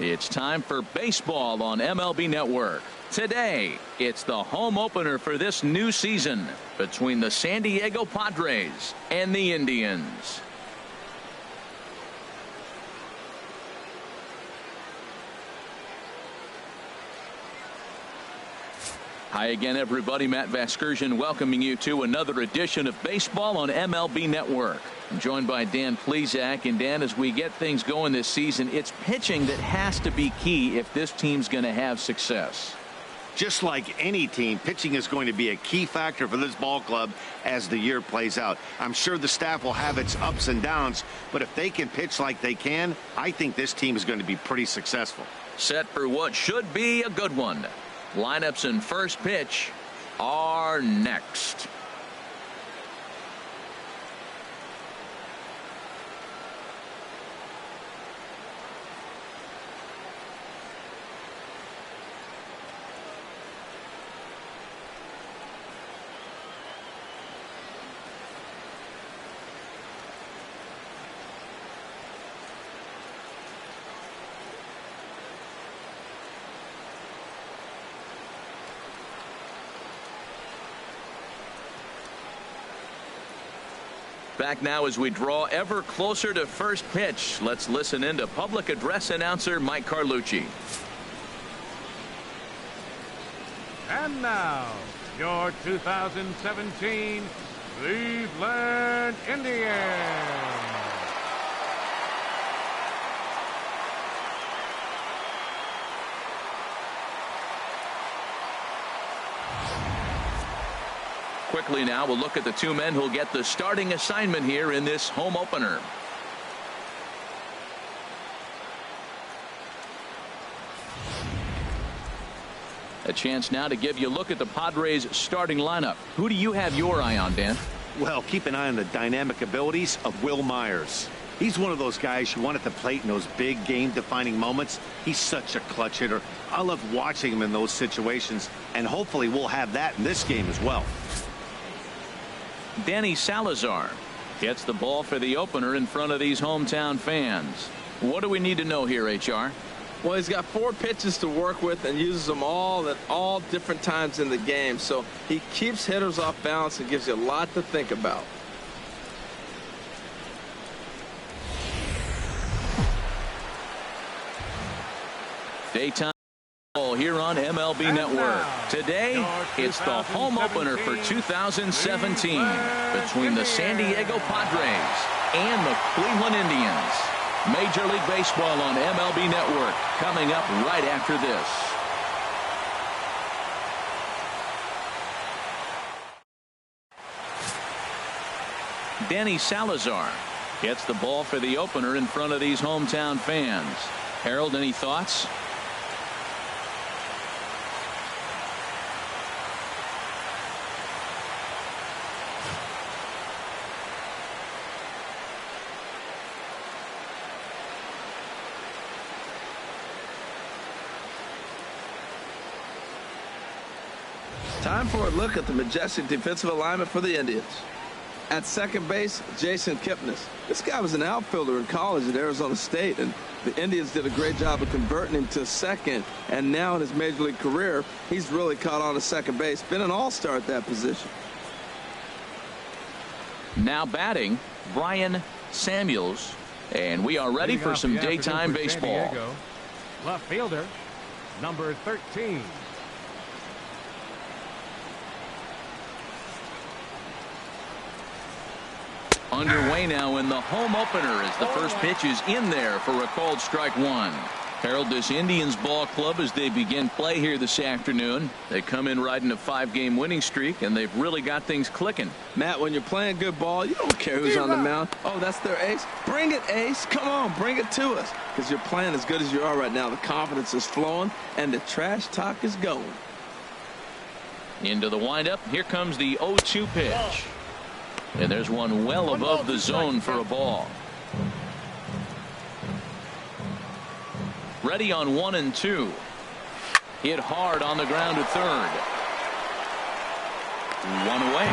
It's time for baseball on MLB Network. Today, it's the home opener for this new season between the San Diego Padres and the Indians. Hi again, everybody. Matt Vasgersian welcoming you to another edition of Baseball on MLB Network. I'm joined by Dan Plesac. And Dan, as we get things going this season, it's pitching that has to be key if this team's going to have success. Just like any team, pitching is going to be a key factor for this ball club as the year plays out. I'm sure the staff will have its ups and downs, but if they can pitch like they can, I think this team is going to be pretty successful. Set for what should be a good one. Lineups and first pitch are next. Back now as we draw ever closer to first pitch. Let's listen in to public address announcer Mike Carlucci. And now, your 2017 Cleveland Indians. Quickly now, we'll look at the two men who'll get the starting assignment here in this home opener. A chance now to give you a look at the Padres starting lineup. Who do you have your eye on, Dan? Well, keep an eye on the dynamic abilities of Wil Myers. He's one of those guys you want at the plate in those big game-defining moments. He's such a clutch hitter. I love watching him in those situations, and hopefully we'll have that in this game as well. Danny Salazar gets the ball for the opener in front of these hometown fans. What do we need to know here, HR? Well, he's got 4 pitches to work with and uses them all at all different times in the game. So he keeps hitters off balance and gives you a lot to think about. Daytime here on MLB Network. Today, it's the home opener for 2017 between the San Diego Padres and the Cleveland Indians. Major League Baseball on MLB Network coming up right after this. Danny Salazar gets the ball for the opener in front of these hometown fans. Harold, any thoughts? Time for a look at the majestic defensive alignment for the Indians. At second base, Jason Kipnis. This guy was an outfielder in college at Arizona State, and the Indians did a great job of converting him to second. And now in his major league career, he's really caught on to second base. Been an all-star at that position. Now batting, Brian Samuels. And we are ready for some daytime baseball. Left fielder, number 13. Underway now in the home opener as the first pitch is in there for a called strike one. Harold, this Indians ball club, as they begin play here this afternoon, they come in riding a 5-game winning streak, and they've really got things clicking. Matt, when you're playing good ball, you don't care who's on the mound. Oh, that's their ace. Bring it, ace. Come on, bring it to us. Because you're playing as good as you are right now. The confidence is flowing, and the trash talk is going. Into the windup. Here comes the 0-2 pitch. And there's one well above the zone for a ball. Ready on 1 and 2. Hit hard on the ground to third. One away.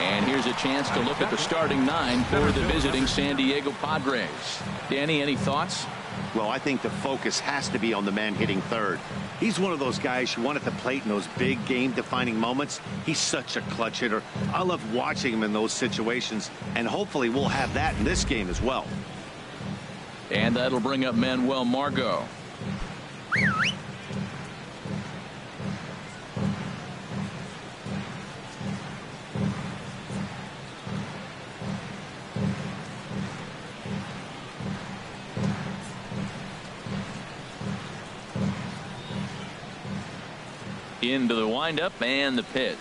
And here's a chance to look at the starting nine for the visiting San Diego Padres. Danny, any thoughts? Well, I think the focus has to be on the man hitting third. He's one of those guys you want at the plate in those big game-defining moments. He's such a clutch hitter. I love watching him in those situations, and hopefully we'll have that in this game as well. And that'll bring up Manuel Margot. Into the windup and the pitch.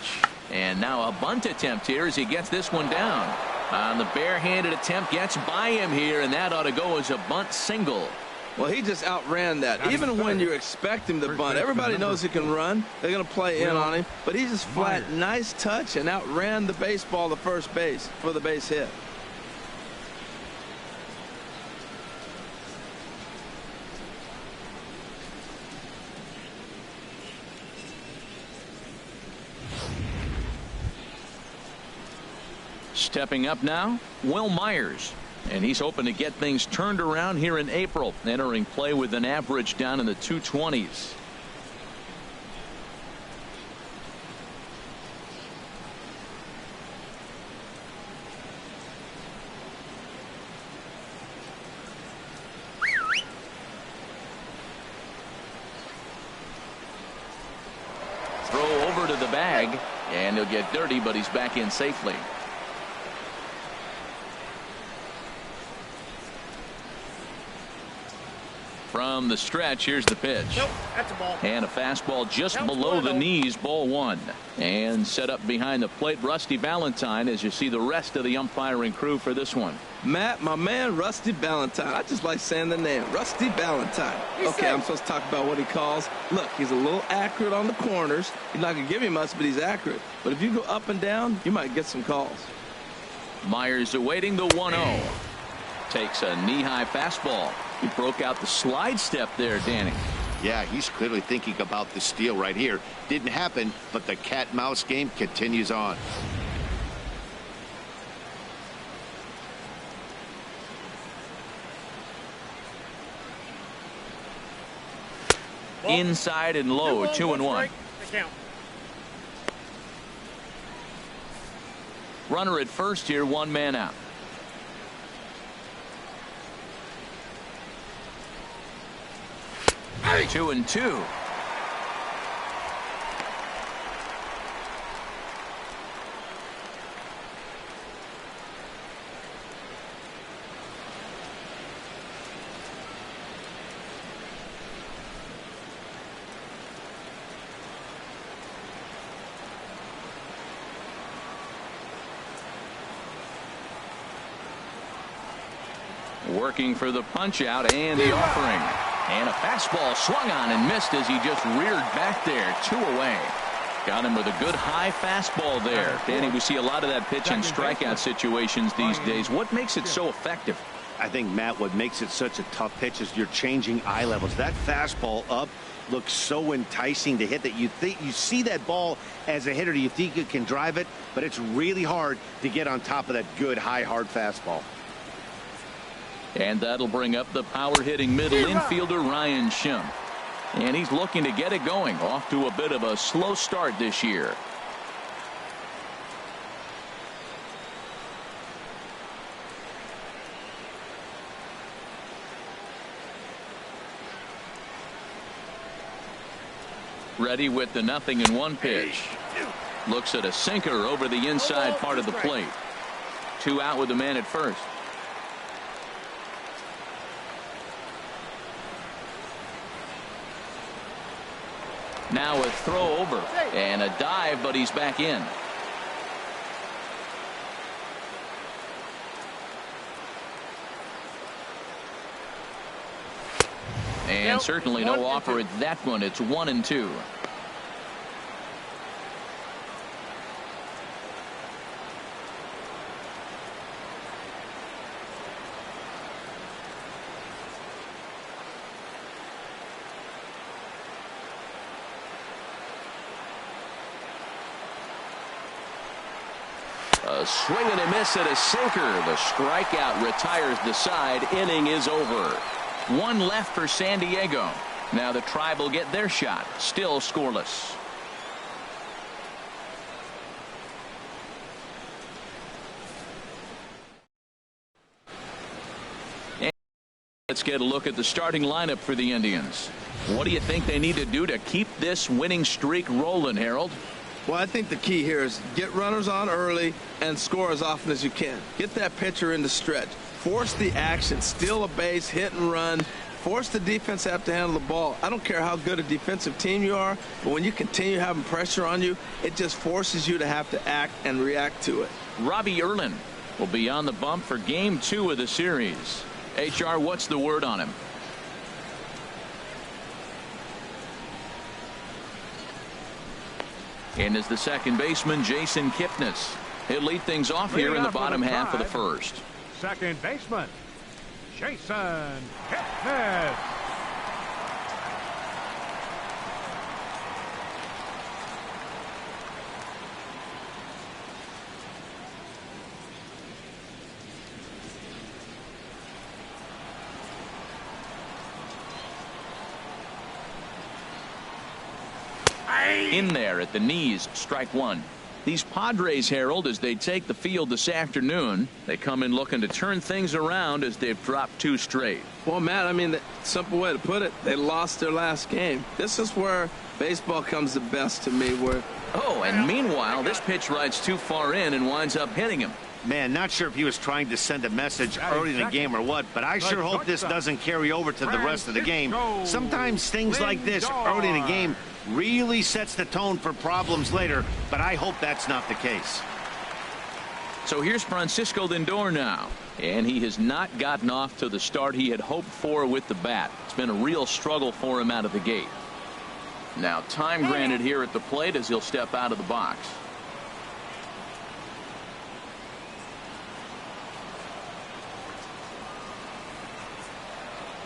And now a bunt attempt here as he gets this one down. On the barehanded attempt, gets by him here, and that ought to go as a bunt single. Well, he just outran that. Even when you expect him to bunt, everybody knows he can run. They're going to play in on him. But he just flat, nice touch, and outran the baseball to first base for the base hit. Stepping up now, Will Myers. And he's hoping to get things turned around here in April, entering play with an average down in the 220s. Throw over to the bag, and he'll get dirty, but he's back in safely. From the stretch, here's the pitch. Nope, that's a ball. And a fastball just Counts below the one, knees, ball one. And set up behind the plate, Rusty Ballantyne, as you see the rest of the umpiring crew for this one. Matt, my man, Rusty Ballantyne. I just like saying the name, Rusty Ballantyne. Okay, I'm supposed to talk about what he calls. Look, he's a little accurate on the corners. He's not going to give you much, but he's accurate. But if you go up and down, you might get some calls. Myers awaiting the 1-0. Takes a knee-high fastball. He broke out the slide step there, Danny. Yeah, he's clearly thinking about the steal right here. Didn't happen, but the cat-mouse game continues on. Ball. Inside and low, 2-1. Runner at first here, one man out. 2-2. Working for the punch out and the offering. And a fastball swung on and missed as he just reared back there. 2 away. Got him with a good high fastball there. Danny, we see a lot of that pitch in strikeout situations these days. What makes it so effective? I think, Matt, what makes it such a tough pitch is you're changing eye levels. That fastball up looks so enticing to hit that you see that ball as a hitter. You think you can drive it, but it's really hard to get on top of that good high hard fastball. And that'll bring up the power-hitting middle infielder Ryan Schimm. And he's looking to get it going. Off to a bit of a slow start this year. Ready with the 0-1 pitch. Looks at a sinker over the inside part of the plate. 2 out with the man at first. Now a throw over and a dive, but he's back in. And certainly no offer at that one. It's 1-2. A swing and a miss at a sinker. The strikeout retires the side. Inning is over. One left for San Diego. Now the Tribe will get their shot. Still scoreless. And let's get a look at the starting lineup for the Indians. What do you think they need to do to keep this winning streak rolling, Harold? Well, I think the key here is get runners on early and score as often as you can. Get that pitcher in the stretch. Force the action. Steal a base, hit and run. Force the defense to have to handle the ball. I don't care how good a defensive team you are, but when you continue having pressure on you, it just forces you to have to act and react to it. Robbie Erlin will be on the bump for Game 2 of the series. HR, what's the word on him? And is the second baseman, Jason Kipnis. He'll lead things off here in the bottom half of the first. Second baseman, Jason Kipnis. In there at the knees, strike one. These Padres, Harold, as they take the field this afternoon, they come in looking to turn things around as they've dropped 2 straight. Well, Matt, I mean, the simple way to put it, they lost their last game. This is where baseball comes the best to me. And meanwhile, this pitch rides too far in and winds up hitting him. Man, not sure if he was trying to send a message early in the game or what, but I sure hope this doesn't carry over to the rest of the game. Sometimes things like this early in the game really sets the tone for problems later, but I hope that's not the case. So here's Francisco Lindor now, and he has not gotten off to the start he had hoped for with the bat. It's been a real struggle for him out of the gate. Now time granted here at the plate as he'll step out of the box.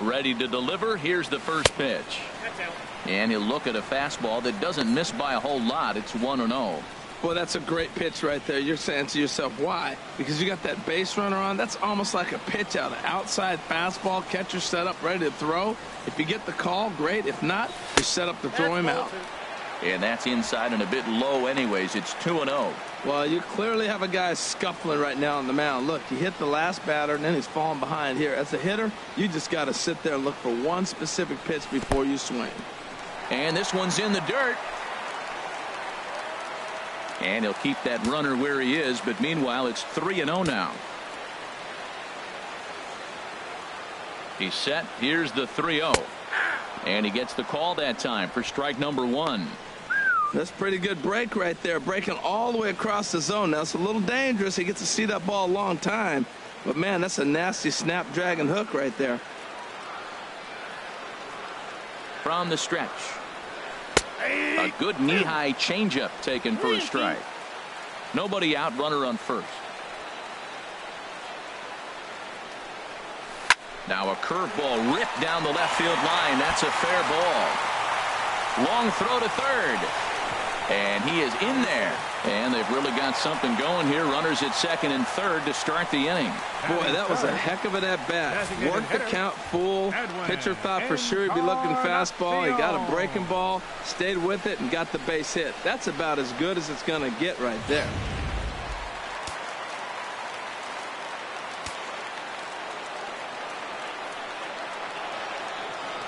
Ready to deliver. Here's the first pitch. And he'll look at a fastball that doesn't miss by a whole lot. It's 1-0. Well, that's a great pitch right there. You're saying to yourself, why? Because you got that base runner on. That's almost like a pitch out. An outside fastball, catcher set up, ready to throw. If you get the call, great. If not, you're set up to throw him out. And that's inside and a bit low anyways. It's 2-0. Well, you clearly have a guy scuffling right now on the mound. Look, he hit the last batter, and then he's falling behind here. As a hitter, you just got to sit there and look for one specific pitch before you swing. And this one's in the dirt. And he'll keep that runner where he is, but meanwhile, it's 3-0 now. He's set. Here's the 3-0. And he gets the call that time for strike number 1. That's a pretty good break right there, breaking all the way across the zone. Now, it's a little dangerous. He gets to see that ball a long time. But, man, that's a nasty snap-dragon hook right there. From the stretch. A good knee-high changeup taken for a strike. Nobody out, runner on first. Now a curveball ripped down the left field line. That's a fair ball. Long throw to third. And he is in there. And they've really got something going here. Runners at second and third to start the inning. Boy, that was a heck of an at-bat. Worked the count full. Pitcher thought for sure he'd be looking fastball. He got a breaking ball, stayed with it, and got the base hit. That's about as good as it's going to get right there.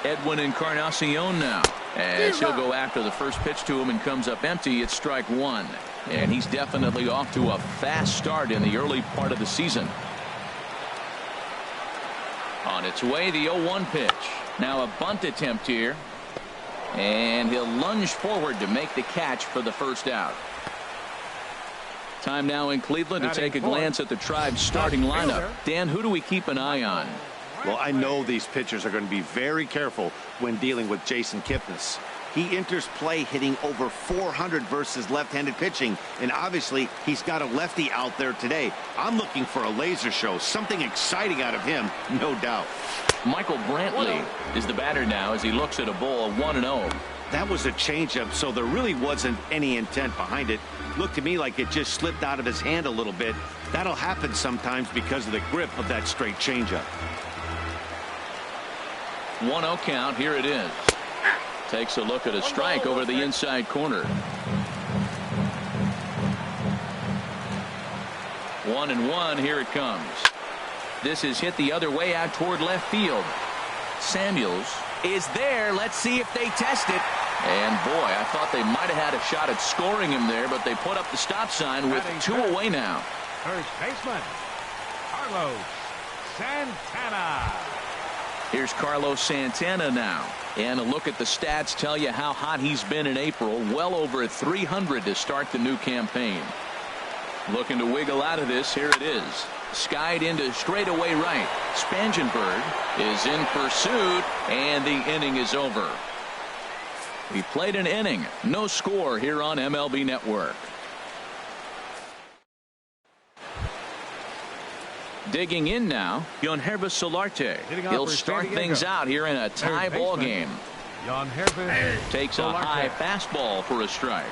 Edwin Encarnacion now, as he'll go after the first pitch to him and comes up empty. It's strike 1, and he's definitely off to a fast start in the early part of the season. On its way, the 0-1 pitch. Now a bunt attempt here, and he'll lunge forward to make the catch for the first out. Time now in Cleveland to take a glance at the Tribe's starting lineup. Dan, who do we keep an eye on? Well, I know these pitchers are going to be very careful when dealing with Jason Kipnis. He enters play hitting over 400 versus left-handed pitching, and obviously he's got a lefty out there today. I'm looking for a laser show, something exciting out of him, no doubt. Michael Brantley is the batter now as he looks at a ball 1-0. That was a changeup, so there really wasn't any intent behind it. Looked to me like it just slipped out of his hand a little bit. That'll happen sometimes because of the grip of that straight changeup. 1-0 count. Here it is. Takes a look at a strike over the inside corner. 1-1. Here it comes. This is hit the other way out toward left field. Samuels is there. Let's see if they test it. And boy, I thought they might have had a shot at scoring him there, but they put up the stop sign with 2 away now. First baseman, Carlos Santana. Here's Carlos Santana now. And a look at the stats tell you how hot he's been in April. Well over 300 to start the new campaign. Looking to wiggle out of this. Here it is. Skied into straightaway right. Spangenberg is in pursuit, and the inning is over. We played an inning. No score here on MLB Network. Digging in now, Yonhervis Solarte. He'll start things out here in a tie ball game. Takes a high fastball for a strike.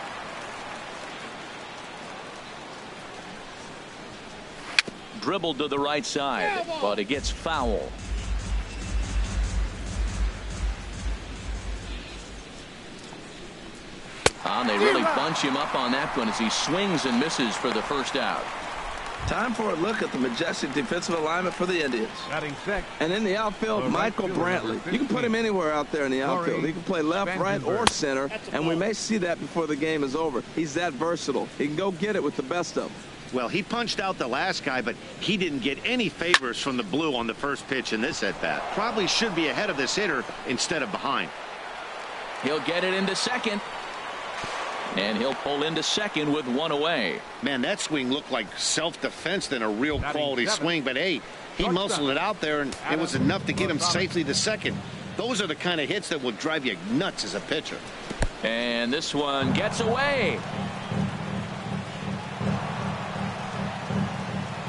Dribbled to the right side, but it gets foul. They really bunch him up on that one as he swings and misses for the first out. Time for a look at the majestic defensive alignment for the Indians. And in the outfield, Michael Brantley. You can put him anywhere out there in the outfield. He can play left, right, or center, and we may see that before the game is over. He's that versatile. He can go get it with the best of them. Well, he punched out the last guy, but he didn't get any favors from the blue on the first pitch in this at-bat. Probably should be ahead of this hitter instead of behind. He'll get it into second. And he'll pull into second with 1 away. Man, that swing looked like self-defense than a real quality swing. But, hey, he muscled it out there, and it was enough to get him safely to second. Those are the kind of hits that will drive you nuts as a pitcher. And this one gets away.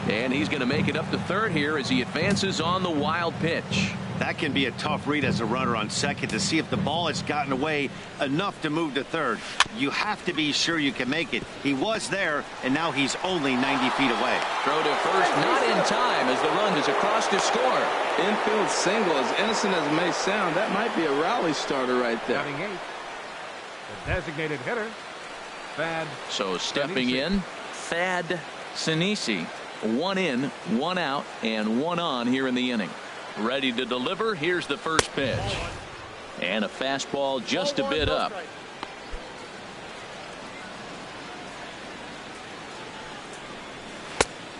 And he's going to make it up to third here as he advances on the wild pitch. That can be a tough read as a runner on second to see if the ball has gotten away enough to move to third. You have to be sure you can make it. He was there, and now he's only 90 feet away. Throw to first, not in time as the run is across to score. Infield single, as innocent as it may sound, that might be a rally starter right there. The designated hitter, Thad. So stepping in, Thad Sinisi. 1 in, 1 out, and 1 on here in the inning. Ready to deliver. Here's the first pitch. And a fastball just a bit up.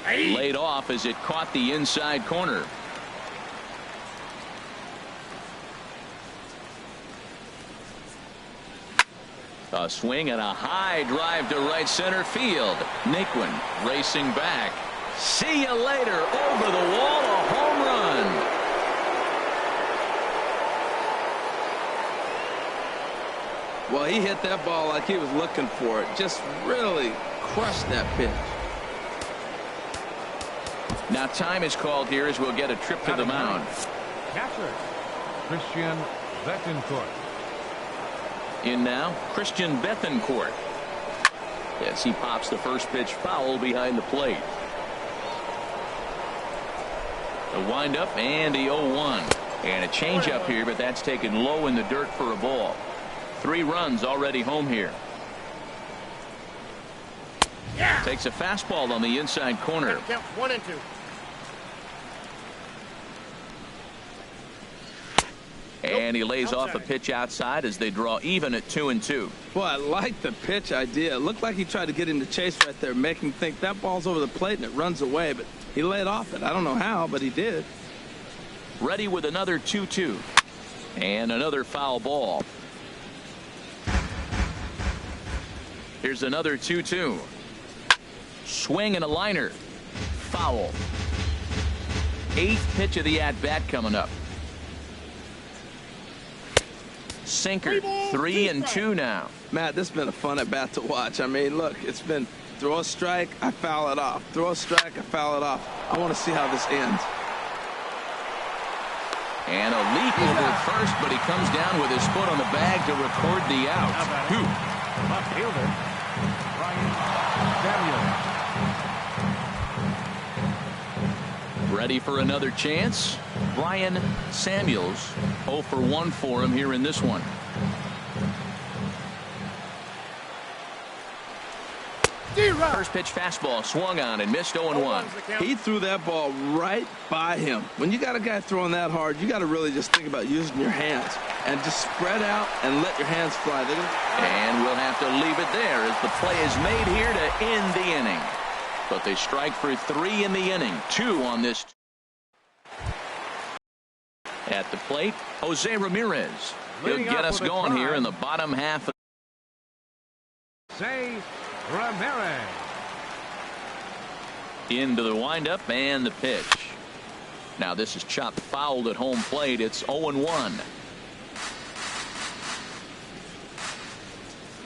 Laid off as it caught the inside corner. A swing and a high drive to right center field. Naquin racing back. See you later. Over the wall, a home run. Well, he hit that ball like he was looking for it. Just really crushed that pitch. Now time is called here as we'll get a trip to the mound. Catcher, Christian Betancourt. In now, Christian Betancourt. Yes, he pops the first pitch foul behind the plate. The windup and the 0-1. And a changeup here, but that's taken low in the dirt for a ball. 3 runs already home here. Takes a fastball on the inside corner. 1-2. And he lays off a pitch outside as they draw even at 2-2. Boy, I like the pitch idea. It looked like he tried to get him to chase right there, make him think that ball's over the plate and it runs away, but he laid off it. I don't know how, but he did. Ready with another 2-2. And another foul ball. Here's another 2-2. Swing and a liner. Foul. 8th pitch of the at-bat coming up. Sinker. 3-2 now. Matt, this has been a fun at-bat to watch. I mean, look, it's been throw a strike, I foul it off. Throw a strike, I foul it off. I want to see how this ends. And a leap over at first, but he comes down with his foot on the bag to record the out. Left fielder, Brian Samuels. Ready for another chance. Brian Samuels, 0 for 1 for him here in this one. First pitch fastball swung on and missed 0-1. He threw that ball right by him. When you got a guy throwing that hard, you got to really just think about using your hands and just spread out and let your hands fly. And we'll have to leave it there as the play is made here to end the inning. But they strike for 3 in the inning, 2 on this. At the plate, Jose Ramirez. He'll get us going here in the bottom half of. Jose Ramirez. Into the windup and the pitch. Now this is chopped fouled at home plate. It's 0-1.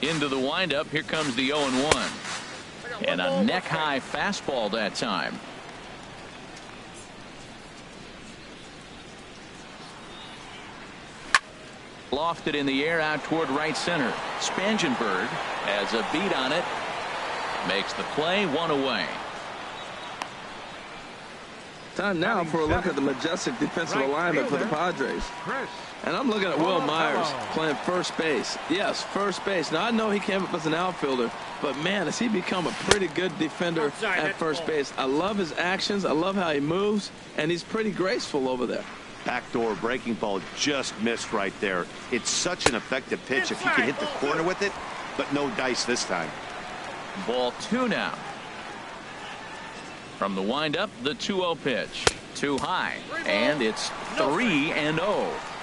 Into the windup. Here comes the 0-1. And a neck high fastball that time. Lofted in the air out toward right center. Spangenberg has a beat on it. Makes the play, 1 away. Time now for a look at the majestic defensive alignment for the Padres. And I'm looking at Will Myers playing first base. Yes, first base. Now, I know he came up as an outfielder, but, man, has he become a pretty good defender at first base. I love his actions. I love how he moves, and he's pretty graceful over there. Backdoor breaking ball just missed right there. It's such an effective pitch if you can hit the corner with it, but no dice this time. Ball 2 now. From the windup, the 2-0 pitch. Too high, and it's 3-0.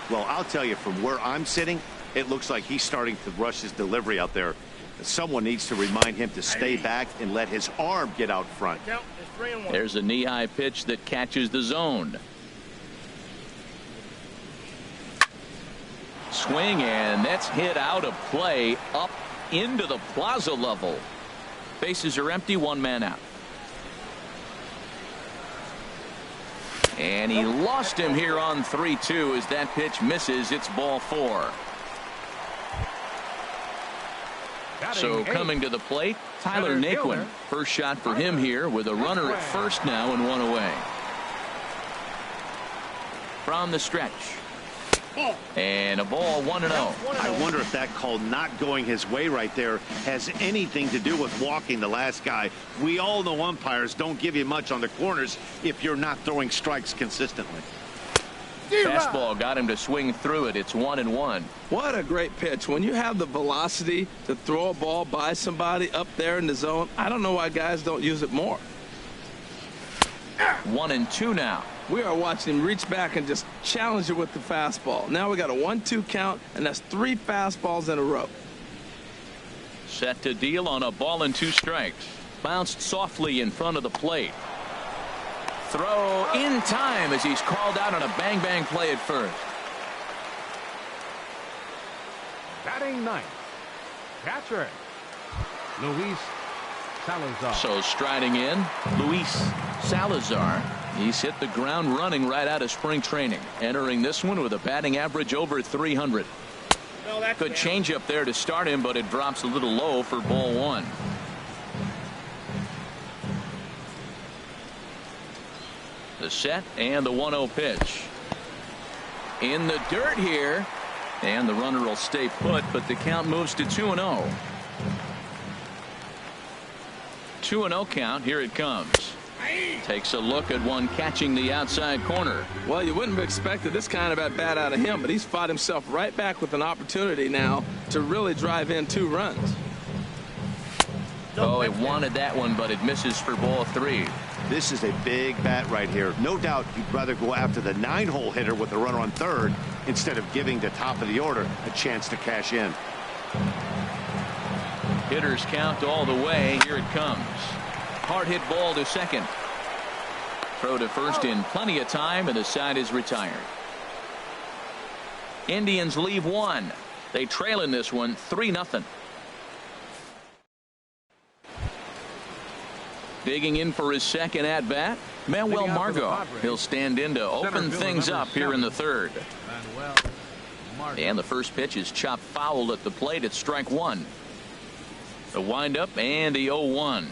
Well, I'll tell you, from where I'm sitting, it looks like he's starting to rush his delivery out there. Someone needs to remind him to stay back and let his arm get out front. There's a knee-high pitch that catches the zone. Swing, and that's hit out of play up into the plaza level. Bases are empty, 1 man out. And he lost him here on 3-2 as that pitch misses. It's ball 4. So coming to the plate, Tyler Naquin. First shot for him here with a runner at first now and 1 away. From the stretch. And a ball, 1-0. I wonder if that call not going his way right there has anything to do with walking the last guy. We all know umpires don't give you much on the corners if you're not throwing strikes consistently. Fastball got him to swing through it. It's 1-1. What a great pitch. When you have the velocity to throw a ball by somebody up there in the zone, I don't know why guys don't use it more. 1-2 now. We are watching him reach back and just challenge it with the fastball. Now we got a 1-2 count, and that's 3 fastballs in a row. Set to deal on a ball and 2 strikes. Bounced softly in front of the plate. Throw in time as he's called out on a bang-bang play at first. Batting ninth, catcher Luis Salazar. So striding in, Luis Salazar. He's hit the ground running right out of spring training. Entering this one with a batting average over 300. Good change up there to start him, but it drops a little low for ball 1. The set and the 1-0 pitch. In the dirt here. And the runner will stay put, but the count moves to 2-0. 2-0 count. Here it comes. Takes a look at one catching the outside corner. Well, you wouldn't have expected this kind of at bat out of him, but he's fought himself right back with an opportunity now to really drive in 2 runs. Oh, he wanted that one, but it misses for ball 3. This is a big bat right here. No doubt you'd rather go after the 9-hole hitter with a runner on third instead of giving the top of the order a chance to cash in. Hitters count all the way. Here it comes. Hard hit ball to second. Throw to first in plenty of time, and the side is retired. Indians leave 1. They trail in this one 3-0. Digging in for his second at-bat, Manuel Margot. He'll stand in to open things up here in the third. And the first pitch is chopped foul at the plate at strike one. The windup and the 0-1.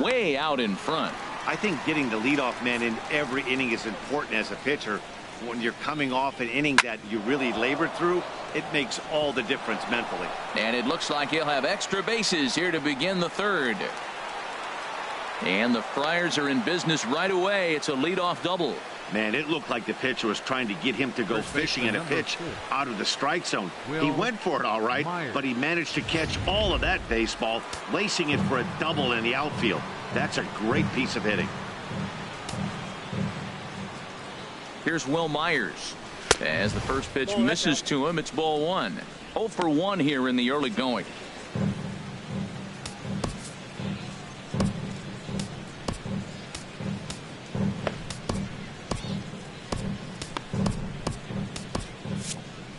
Way out in front. I think getting the leadoff man in every inning is important as a pitcher. When you're coming off an inning that you really labored through, it makes all the difference mentally. And it looks like he'll have extra bases here to begin the third. And the Friars are in business right away. It's a leadoff double. Man, it looked like the pitcher was trying to get him to go fishing in a pitch out of the strike zone. He went for it all right, but he managed to catch all of that baseball, lacing it for a double in the outfield. That's a great piece of hitting. Here's Will Myers. As the first pitch misses to him, it's ball one. 0 for 1 here in the early going.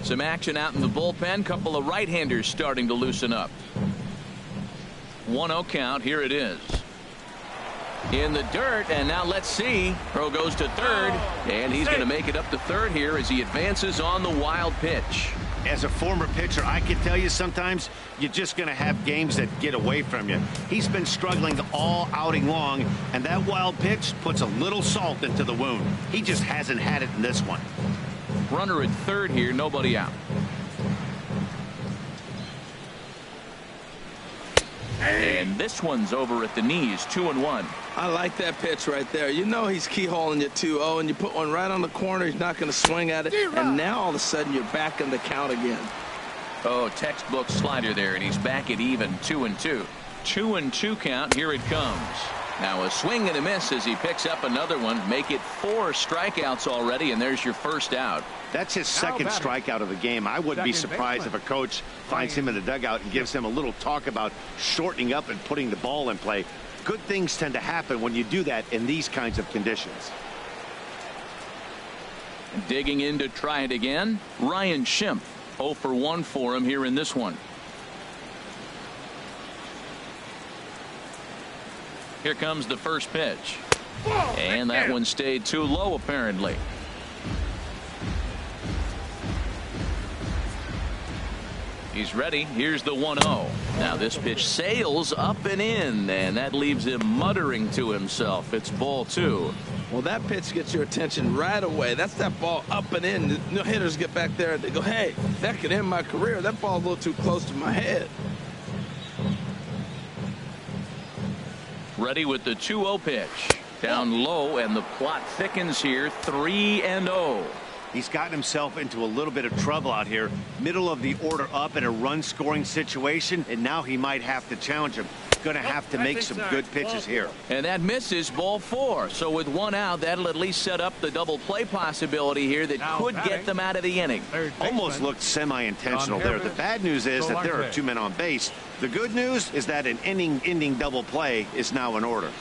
Some action out in the bullpen. Couple of right-handers starting to loosen up. 1-0 count. Here it is. In the dirt, and now let's see. Throw goes to third, and he's going to make it up to third here as he advances on the wild pitch. As a former pitcher, I can tell you sometimes you're just going to have games that get away from you. He's been struggling all outing long, and that wild pitch puts a little salt into the wound. He just hasn't had it in this one. Runner at third here, nobody out. And this one's over at the knees, 2-1. I like that pitch right there. You know he's keyholing you 2-0, and you put one right on the corner. He's not going to swing at it. And now all of a sudden you're back in the count again. Oh, textbook slider there, and he's back at even 2-2. 2-2 count. Here it comes. Now a swing and a miss as he picks up another one. Make it 4 strikeouts already, and there's your first out. That's his second strikeout of the game. I wouldn't be surprised if a coach finds him in the dugout and gives him a little talk about shortening up and putting the ball in play. Good things tend to happen when you do that in these kinds of conditions. Digging in to try it again, Ryan Schimpf. 0 for 1 for him here in this one. Here comes the first pitch. And that one stayed too low, apparently. He's ready. Here's the 1-0. Now this pitch sails up and in, and that leaves him muttering to himself. It's ball 2. Well, that pitch gets your attention right away. That's that ball up and in. The hitters get back there and they go, hey, that could end my career. That ball's a little too close to my head. Ready with the 2-0 pitch. Down low, and the plot thickens here. 3-0. He's gotten himself into a little bit of trouble out here. Middle of the order up in a run-scoring situation, and now he might have to challenge him. Going to have to make some good pitches here. And that misses, ball 4. So with 1 out, that'll at least set up the double play possibility here that could get them out of the inning. Almost looked semi-intentional there. The bad news is that there are 2 men on base. The good news is that an inning-ending double play is now in order.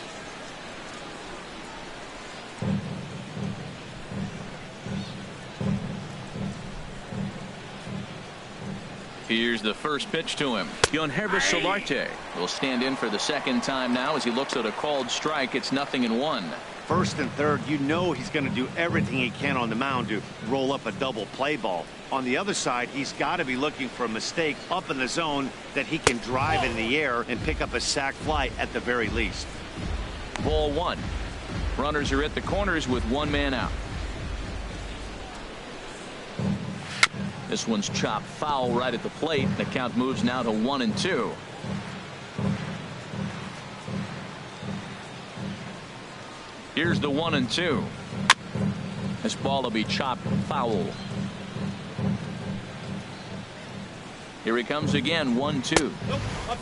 Here's the first pitch to him. Yonhervis Solarte will stand in for the second time now as he looks at a called strike. It's 0-1. First and third, you know he's going to do everything he can on the mound to roll up a double play ball. On the other side, he's got to be looking for a mistake up in the zone that he can drive in the air and pick up a sac fly at the very least. Ball 1. Runners are at the corners with 1 man out. This one's chopped foul right at the plate. The count moves now to 1-2. Here's the 1-2. This ball will be chopped foul. Here he comes again. 1-2.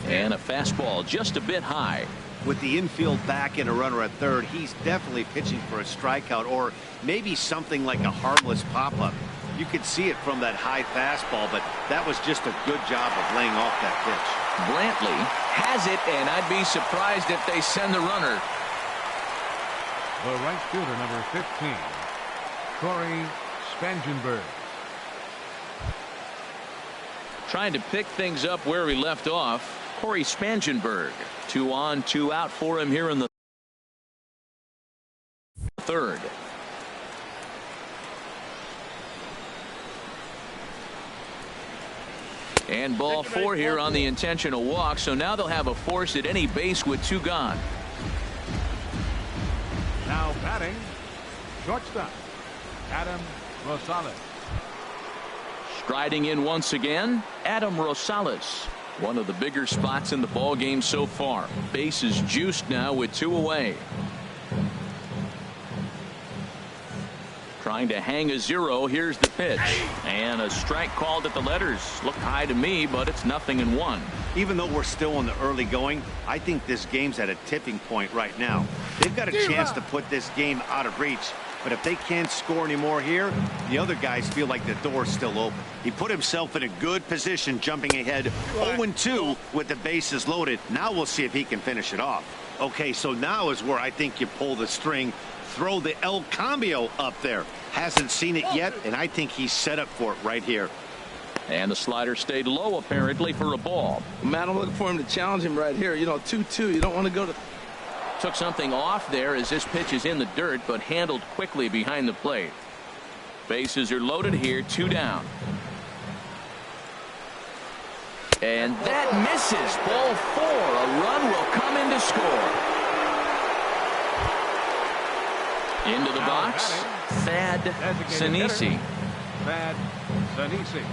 And a fastball just a bit high. With the infield back and a runner at third, he's definitely pitching for a strikeout or maybe something like a harmless pop-up. You could see it from that high fastball, but that was just a good job of laying off that pitch. Brantley has it, and I'd be surprised if they send the runner. The right fielder, number 15, Corey Spangenberg. Trying to pick things up where he left off. Corey Spangenberg. 2 on, 2 out for him here in the third. And ball 4 here on the intentional walk. So now they'll have a force at any base with 2 gone. Now batting, shortstop, Adam Rosales. Striding in once again, Adam Rosales. One of the bigger spots in the ball game so far. Base is juiced now with 2 away. Trying to hang a 0. Here's the pitch. And a strike called at the letters. Looked high to me, but it's 0-1. Even though we're still in the early going, I think this game's at a tipping point right now. They've got a chance to put this game out of reach. But if they can't score anymore here, the other guys feel like the door's still open. He put himself in a good position jumping ahead 0-2 with the bases loaded. Now we'll see if he can finish it off. Okay, so now is where I think you pull the string. Throw the El Cambio up there. Hasn't seen it yet, and I think he's set up for it right here. And the slider stayed low apparently for a ball. Man, I'm looking for him to challenge him right here. You know, 2-2. You don't want to go to... Took something off there as this pitch is in the dirt, but handled quickly behind the plate. Bases are loaded here, 2 down. And that misses. Ball 4. A run will come in to score. Into the box, Thad Sinisi. Thad Sinisi.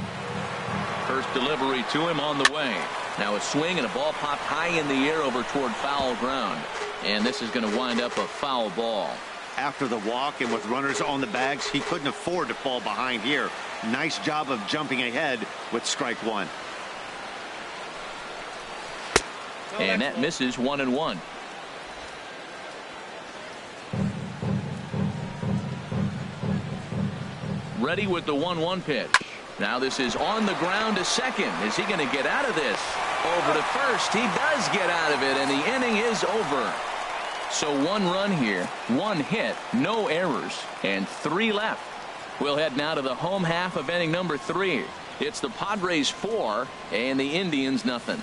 First delivery to him on the way. Now a swing and a ball popped high in the air over toward foul ground. And this is going to wind up a foul ball. After the walk and with runners on the bags, he couldn't afford to fall behind here. Nice job of jumping ahead with strike 1. And that misses 1-1. Ready with the 1-1 pitch. Now this is on the ground to second. Is he going to get out of this? Over to first. He does get out of it, and the inning is over. So 1 run here, 1 hit, no errors, and 3 left. We'll head now to the home half of inning number 3. It's the Padres 4 and the Indians nothing.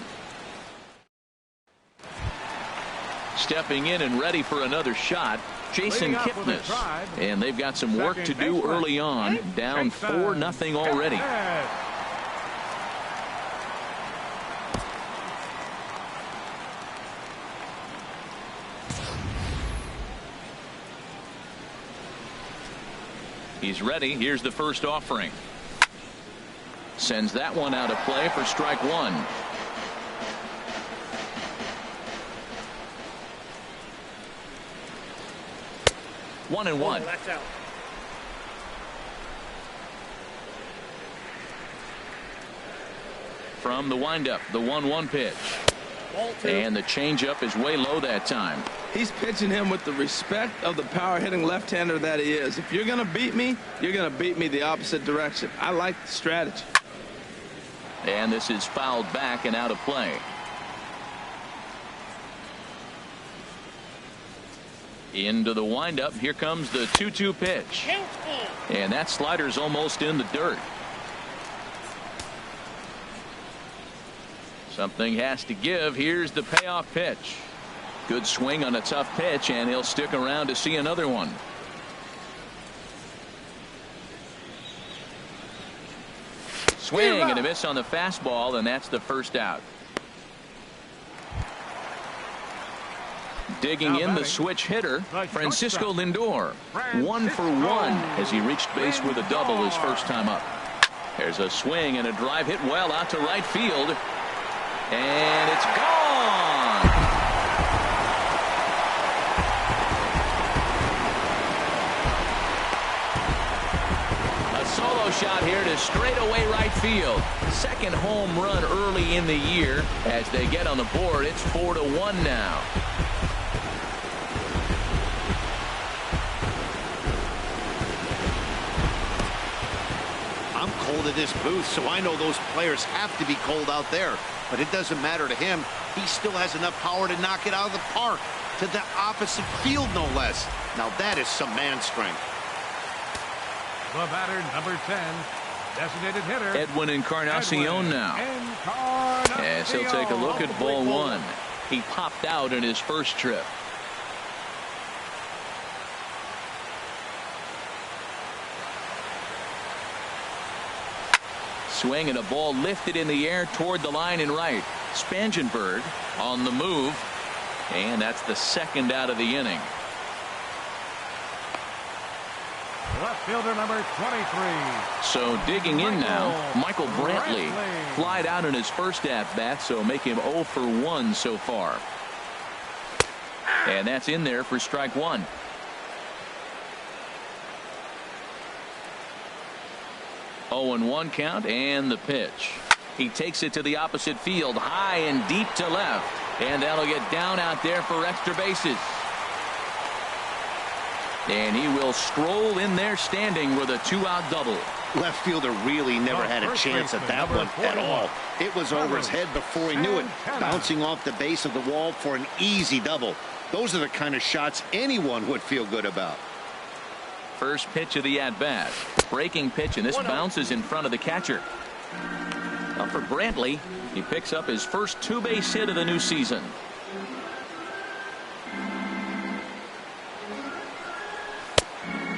Stepping in and ready for another shot, Jason Kipnis. And they've got some work to do early on. Down 4-0 already. He's ready. Here's the first offering. Sends that one out of play for strike 1. One and one. That's out. From the windup, the 1-1 pitch. Ball 2. And the changeup is way low that time. He's pitching him with the respect of the power-hitting left-hander that he is. If you're going to beat me, you're going to beat me the opposite direction. I like the strategy. And this is fouled back and out of play. Into the windup. Here comes the 2-2 pitch. And that slider's almost in the dirt. Something has to give. Here's the payoff pitch. Good swing on a tough pitch, and he'll stick around to see another one. Swing and a miss on the fastball, and that's the first out. Digging in the switch hitter, Francisco Lindor. 1 for 1 as he reached base with a double his first time up. There's a swing and a drive hit well out to right field. And it's gone. A solo shot here to straightaway right field. Second home run early in the year. As they get on the board, it's 4-1 now. I'm cold at this booth, so I know those players have to be cold out there. But it doesn't matter to him. He still has enough power to knock it out of the park. To the opposite field, no less. Now that is some man strength. The batter, number 10, designated hitter, Edwin Encarnacion now. As guess he'll take a look at ball one. He popped out in his first trip. Swing and a ball lifted in the air toward the line and right. Spangenberg on the move, and that's the second out of the inning. Left fielder number 23. So digging in now, Michael Brantley flied out in his first at-bat, so make him 0 for 1 so far. And that's in there for strike one. Oh, and 1 count, and the pitch. He takes it to the opposite field, high and deep to left, and that'll get down out there for extra bases. And he will stroll in there standing with a 2-out double. Left fielder really never had a chance at that one at all. It was over his head before he knew it, bouncing off the base of the wall for an easy double. Those are the kind of shots anyone would feel good about. First pitch of the at-bat. Breaking pitch, and this bounces in front of the catcher. Now for Brantley, he picks up his first 2-base hit of the new season.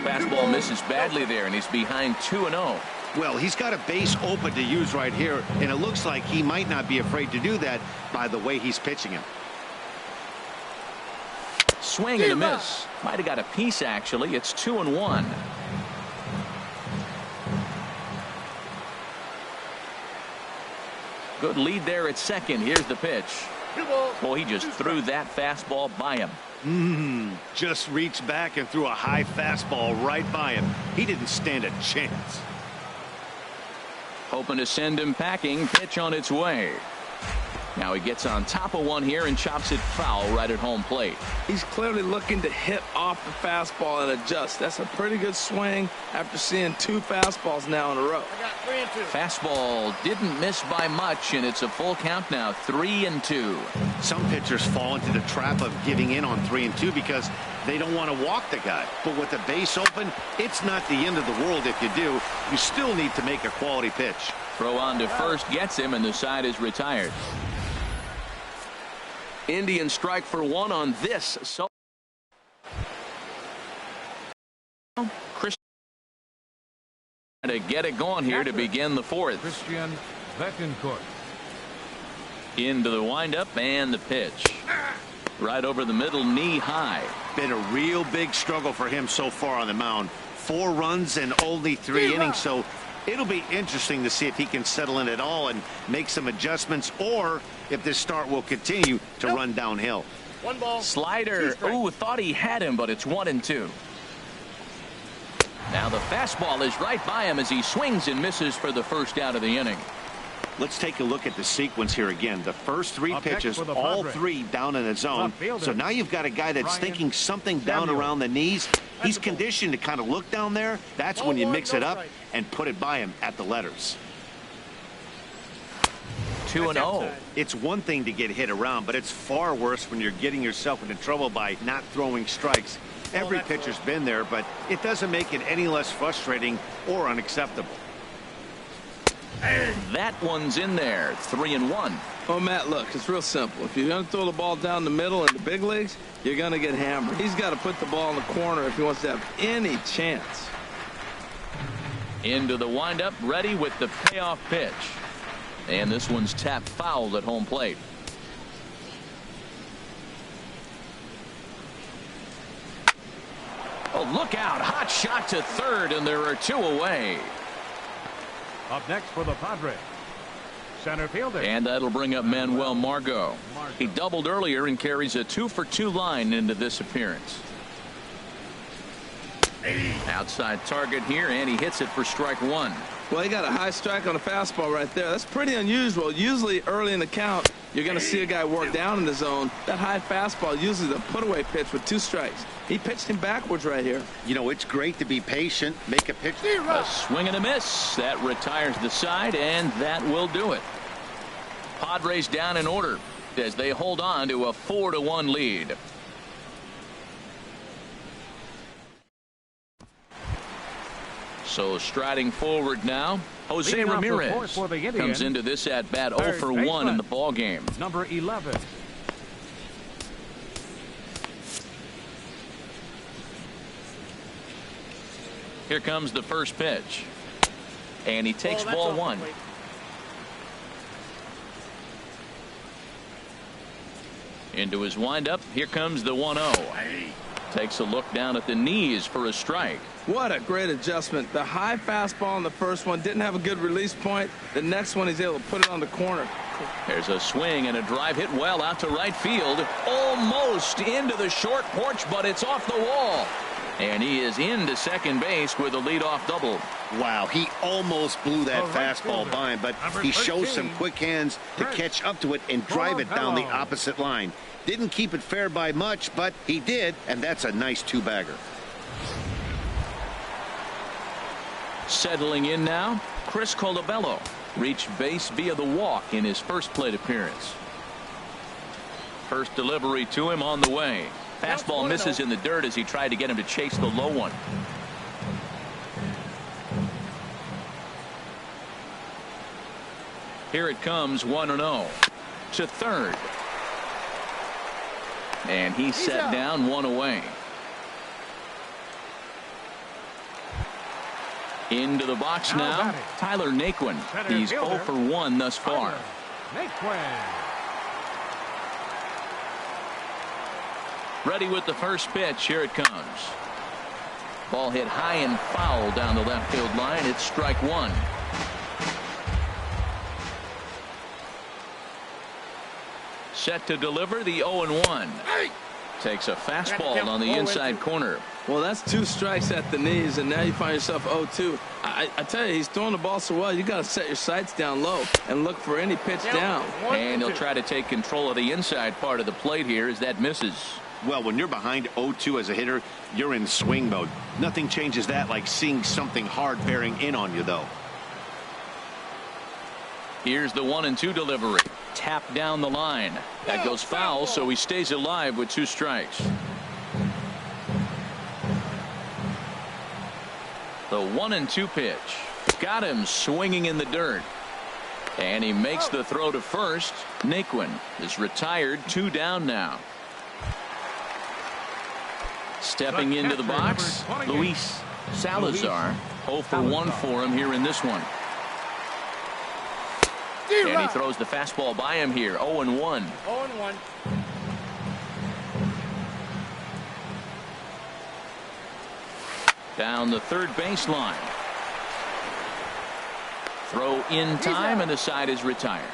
Fastball misses badly there, and he's behind 2-0. Well, he's got a base open to use right here, and it looks like he might not be afraid to do that by the way he's pitching him. Swing and a miss. Might have got a piece, actually. It's 2-1. Good lead there at second. Here's the pitch. Well, he just threw that fastball by him. Just reached back and threw a high fastball right by him. He didn't stand a chance. Hoping to send him packing. Pitch on its way. Now he gets on top of one here and chops it foul right at home plate. He's clearly looking to hit off the fastball and adjust. That's a pretty good swing after seeing 2 fastballs now in a row. I got 3 and 2. Fastball didn't miss by much, and it's a full count now, 3-2. Some pitchers fall into the trap of giving in on 3 and 2 because they don't want to walk the guy. But with the base open, it's not the end of the world if you do. You still need to make a quality pitch. Throw on to first gets him, and the side is retired. Indians strike for 1 on this. So Chris to get it going here to begin the 4th. Christian Betancourt. Into the windup and the pitch. Right over the middle, knee high. Been a real big struggle for him so far on the mound. 4 runs and only 3 innings, so it'll be interesting to see if he can settle in at all and make some adjustments, or if this start will continue to run downhill. 1 ball. Slider. Ooh, thought he had him, but it's 1-2. Now the fastball is right by him as he swings and misses for the first out of the inning. Let's take a look at the sequence here again. The first 3 pitches, all 3 down in the zone. So now you've got a guy that's thinking something down around the knees. He's conditioned to kind of look down there. That's when you mix it up and put it by him at the letters. 2-0. It's one thing to get hit around, but it's far worse when you're getting yourself into trouble by not throwing strikes. Every pitcher's been there, but it doesn't make it any less frustrating or unacceptable. That one's in there. 3-1. Oh, Matt, look, it's real simple. If you're going to throw the ball down the middle in the big leagues, you're going to get hammered. He's got to put the ball in the corner if he wants to have any chance. Into the windup, ready with the payoff pitch. And this one's tapped foul at home plate. Oh, look out. Hot shot to third, and there are 2 away. Up next for the Padres, center fielder. And that'll bring up Manuel Margot. He doubled earlier and carries a 2-for-2 line into this appearance. Outside target here, and he hits it for strike 1. Well, he got a high strike on a fastball right there. That's pretty unusual. Usually early in the count, you're going to see a guy work down in the zone. That high fastball usually the put-away pitch with 2 strikes. He pitched him backwards right here. You know, it's great to be patient, make a pitch. A swing and a miss. That retires the side, and that will do it. Padres down in order as they hold on to a 4-1 lead. So striding forward now, Jose Leading off the fourth Ramirez for the Indians, comes into this at bat 0 third for 1 in baseman, the ball game. number 11. Here comes the first pitch, and he takes ball 1. Into his windup. Here comes the 1-0. Takes a look down at the knees for a strike. What a great adjustment. The high fastball in the first one didn't have a good release point. The next one he's able to put it on the corner. There's a swing and a drive hit well out to right field. Almost into the short porch, but it's off the wall. And he is into second base with a leadoff double. Wow, he almost blew that right fastball fielder, by him, but number he shows 13, some quick hands to Chris catch up to it and drive it down the opposite line. Didn't keep it fair by much, but he did, and that's a nice two-bagger. Settling in now, Chris Colabello reached base via the walk in his first plate appearance. First delivery to him on the way. Fastball misses in the dirt as he tried to get him to chase the low one. Here it comes, 1-0 to third. And he's set down, 1 away. Into the box now, Tyler Naquin. He's 0 for 1 thus far. Ready with the first pitch. Here it comes. Ball hit high and foul down the left field line. It's strike 1. Set to deliver the 0-1. Takes a fastball on the inside corner. Well, that's 2 strikes at the knees, and now you find yourself 0-2. I tell you, he's throwing the ball so well, you got to set your sights down low and look for any pitch down. And he'll try to take control of the inside part of the plate here as that misses. Well, when you're behind 0-2 as a hitter, you're in swing mode. Nothing changes that like seeing something hard bearing in on you, though. Here's the 1-2 delivery. Tap down the line. That goes foul, so he stays alive with 2 strikes. The 1-2 pitch. Got him swinging in the dirt. And he makes the throw to first. Naquin is retired, 2 down now. Stepping into the box, Luis Salazar. 0 for 1 for him here in this one. And he throws the fastball by him here. 0-1. 0-1. Down the third baseline. Throw in time, and the side is retired.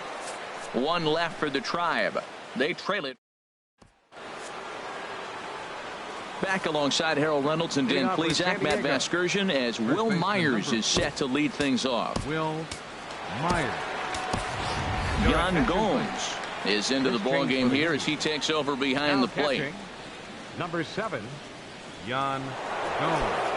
1 left for the Tribe. They trail it. Back alongside Harold Reynolds and Dan Plesac, Matt Vasgersian, as Will Myers is set to lead things off. Will Myers. Yan Gomes is into the ball game here as he takes over behind the plate. Catching, number 7, Yan Gomes.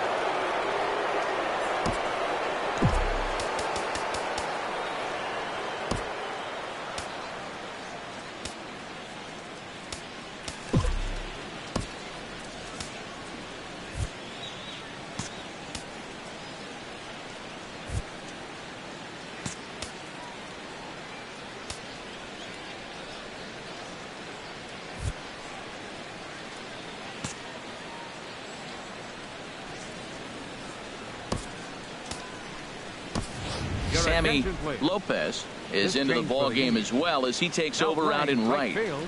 Sammy Lopez is into the ball game as well as he takes over out in right. Field,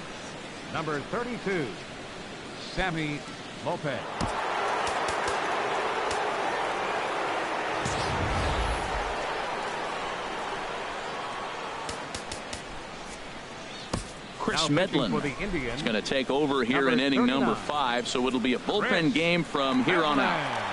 number 32, Sammy Lopez. Chris Medlin is going to take over here in inning number 5, so it'll be a bullpen game from here on out.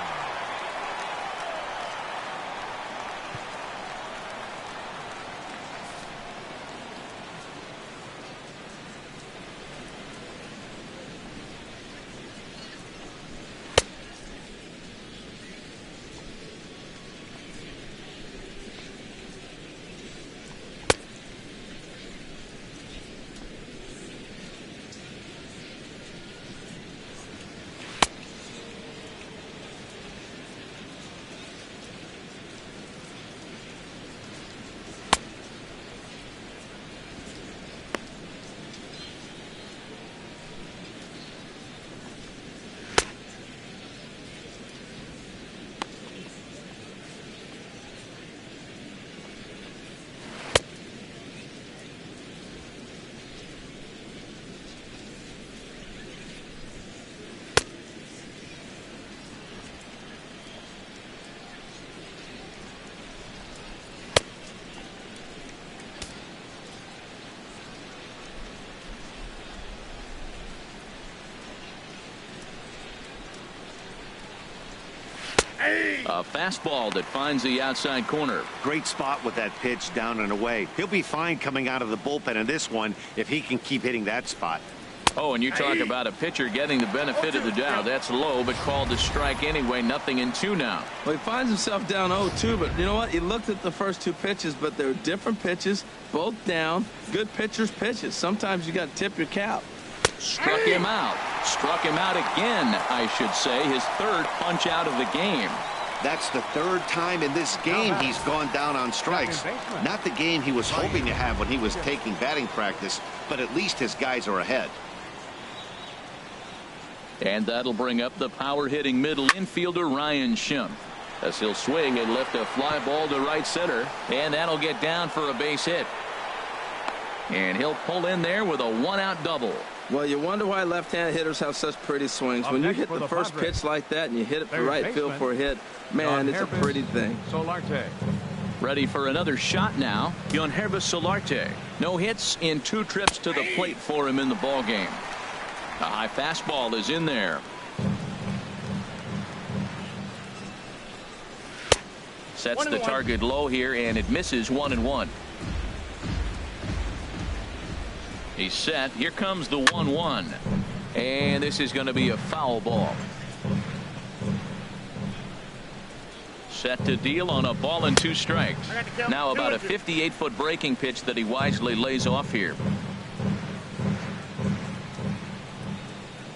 A fastball that finds the outside corner. Great spot with that pitch down and away. He'll be fine coming out of the bullpen in this one if he can keep hitting that spot. Oh, and you talk about a pitcher getting the benefit of the doubt. That's low, but called a strike anyway. 0-2 now. Well, he finds himself down 0-2, but you know what? He looked at the first two pitches, but they're different pitches, both down. Good pitchers' pitches. Sometimes you got to tip your cap. Struck him out. Struck him out again, I should say. His third punch out of the game. That's the third time in this game he's gone down on strikes. Not the game he was hoping to have when he was taking batting practice, but at least his guys are ahead. And that'll bring up the power-hitting middle infielder Ryan Schimpf. As he'll swing and lift a fly ball to right center. And that'll get down for a base hit. And he'll pull in there with a one-out double. Well, you wonder why left-handed hitters have such pretty swings. When you hit the first pitch like that and you hit it for right field for a hit, man, it's a pretty thing. Solarte. Ready for another shot now. Yohanribus Solarte. No hits in 2 trips to the plate for him in the ballgame. A high fastball is in there. Sets the target low here, and it misses 1-1. He's set. Here comes the 1-1. And this is going to be a foul ball. Set to deal on a ball and 2 strikes. Now about a 58-foot breaking pitch that he wisely lays off here.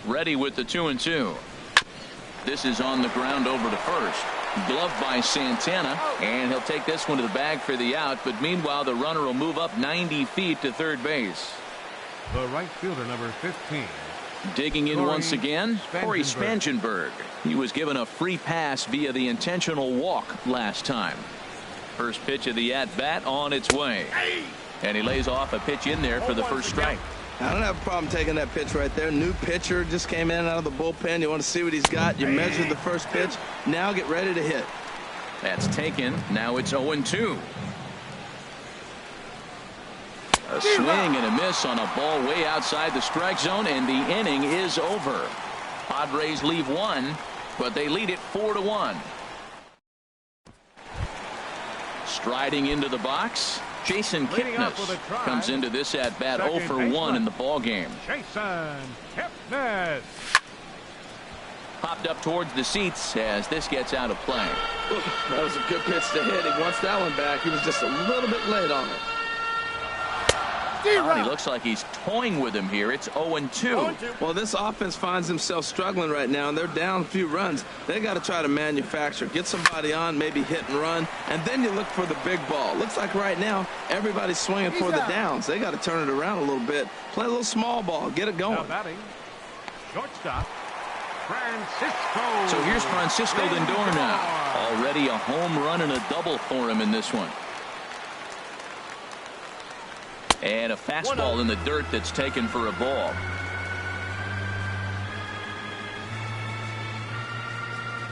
Ready with the 2-2. This is on the ground over to first. Gloved by Santana, and he'll take this one to the bag for the out. But meanwhile, the runner will move up 90 feet to third base. The right fielder, number 15. Digging in once again, Corey Spangenberg. He was given a free pass via the intentional walk last time. First pitch of the at-bat on its way. And he lays off a pitch in there for the first strike. I don't have a problem taking that pitch right there. New pitcher just came in out of the bullpen. You want to see what he's got. You measured the first pitch. Now get ready to hit. That's taken. Now it's 0-2. A swing and a miss on a ball way outside the strike zone, and the inning is over. Padres leave 1, but they lead it 4-1. Striding into the box, Jason Kipnis comes into this at bat 0 for 1 in the ball game. Jason Kipnis. Popped up towards the seats as this gets out of play. That was a good pitch to hit. He wants that one back. He was just a little bit late on it. He looks like he's toying with him here. It's 0-2. Well, this offense finds himself struggling right now, and they're down a few runs. They got to try to manufacture, get somebody on, maybe hit and run, and then you look for the big ball. Looks like right now everybody's swinging for the downs. They got to turn it around a little bit, play a little small ball, get it going. Now batting, shortstop, Francisco. So here's Francisco Lindor now. Already a home run and a double for him in this one. And a fastball in the dirt that's taken for a ball.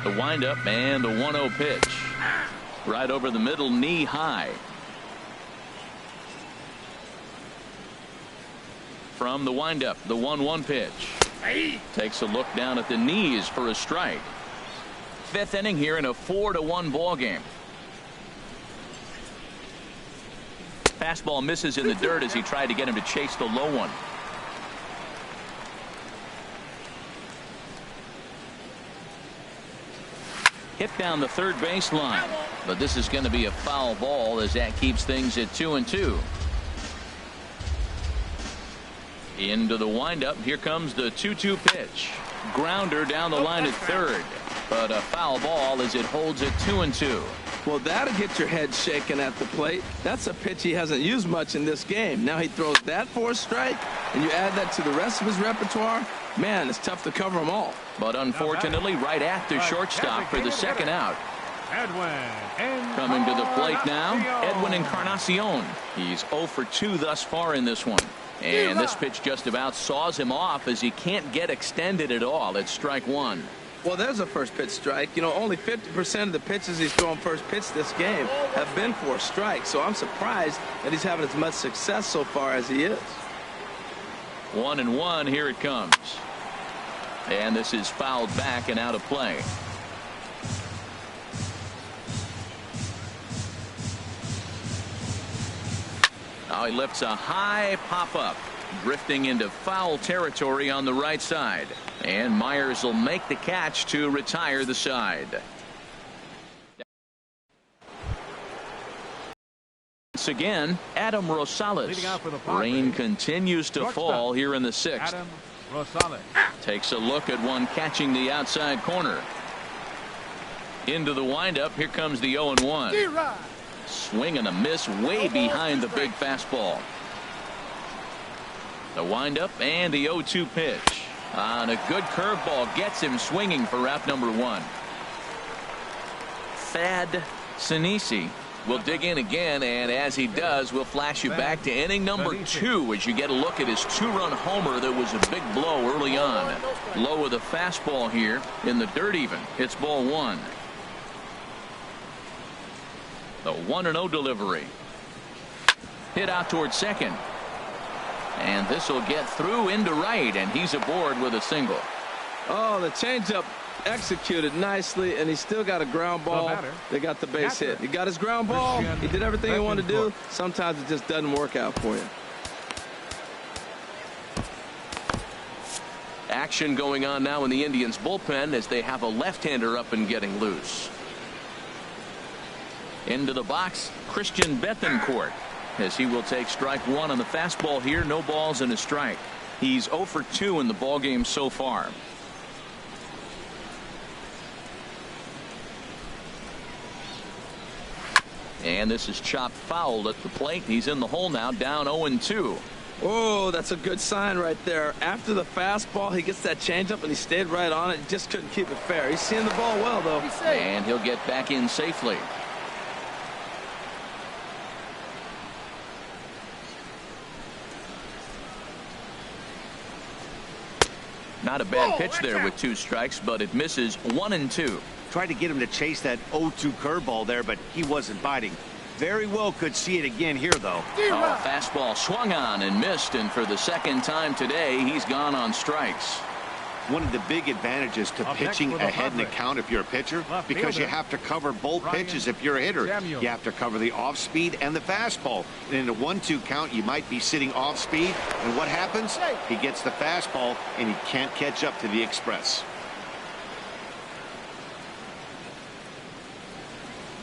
The windup and the 1-0 pitch. Right over the middle, knee high. From the windup, the 1-1 pitch. Takes a look down at the knees for a strike. 5th inning here in a 4-1 ball game. Fastball misses in the dirt as he tried to get him to chase the low one. Hit down the third baseline, but this is going to be a foul ball as that keeps things at 2-2. Into the windup. Here comes the 2-2 pitch. Grounder down the line at third, but a foul ball as it holds at 2-2. Well, that'll get your head shaken at the plate. That's a pitch he hasn't used much in this game. Now he throws that for a strike, and you add that to the rest of his repertoire. Man, it's tough to cover them all. But unfortunately, right at the shortstop for the second out. Coming to the plate now, Edwin Encarnacion. He's 0 for 2 thus far in this one. And this pitch just about saws him off as he can't get extended at all. It's strike 1. Well, there's a first pitch strike. You know, only 50% of the pitches he's thrown first pitch this game have been for a strike. So I'm surprised that he's having as much success so far as he is. 1-1. Here it comes. And this is fouled back and out of play. Now he lifts a high pop-up, drifting into foul territory on the right side. And Myers will make the catch to retire the side. Once again, Adam Rosales. Rain continues to fall here in the sixth. Adam Rosales. Takes a look at one catching the outside corner. Into the windup. Here comes the 0-1. Swing and a miss way behind the big fastball. The windup and the 0-2 pitch. On a good curveball gets him swinging for out number 1. Thad Sinisi will dig in again, and as he does, we'll flash you back to inning number 2 as you get a look at his 2-run homer that was a big blow early on. Low with a fastball here in the dirt even. It's ball 1. The 1-0 delivery. Hit out towards second. And this will get through into right, and he's aboard with a single. Oh, the changeup executed nicely, and he still got a ground ball. They got the base hit. He got his ground ball. He did everything he wanted to do. Sometimes it just doesn't work out for you. Action going on now in the Indians bullpen as they have a left-hander up and getting loose. Into the box, Christian Bethancourt, as he will take strike 1 on the fastball here. No balls and a strike. He's 0 for 2 in the ballgame so far. And this is chopped foul at the plate. He's in the hole now, down 0-2. Oh, that's a good sign right there. After the fastball, he gets that changeup, and he stayed right on it. He just couldn't keep it fair. He's seeing the ball well, though. And he'll get back in safely. Not a bad pitch there with 2 strikes, but it misses 1-2. Tried to get him to chase that 0-2 curveball there, but he wasn't biting. Very well could see it again here, though. Oh, fastball swung on and missed, and for the second time today, he's gone on strikes. One of the big advantages to pitching ahead in the count if you're a pitcher, because you have to cover both pitches if you're a hitter. You have to cover the off speed and the fastball. And in a 1-2 count, you might be sitting off speed. And what happens? He gets the fastball, and he can't catch up to the express.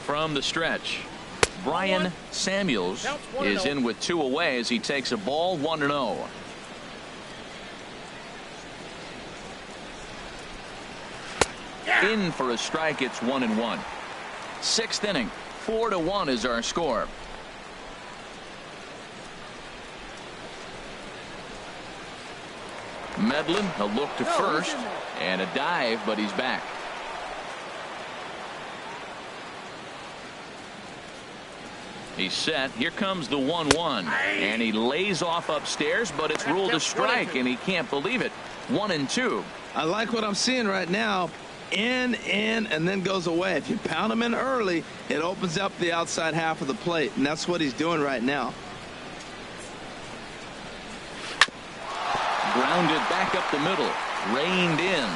From the stretch, Brian Samuels is in with 2 away as he takes a ball 1-0. In for a strike. It's 1-1. 6th inning. 4-1 is our score. Medlin, a look to first and a dive, but he's back. He's set. Here comes the 1-1, and he lays off upstairs, but it's ruled a strike, and he can't believe it. 1-2. I like what I'm seeing right now. In, and then goes away. If you pound him in early, it opens up the outside half of the plate, and that's what he's doing right now. Grounded back up the middle. Reined in.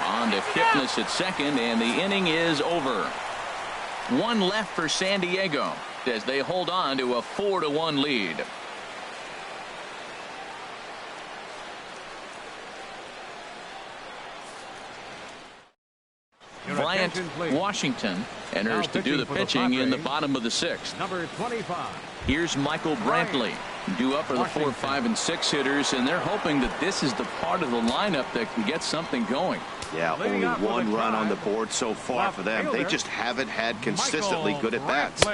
On to Kipnis at second, and the inning is over. 1 left for San Diego as they hold on to a 4-1 lead. Bryant Washington enters to do the pitching in the bottom of the 6th. Number 25. Here's Michael Brantley, due up for the 4, 5, and 6 hitters, and they're hoping that this is the part of the lineup that can get something going. Yeah, only 1 run on the board so far for them. They just haven't had consistently good at bats.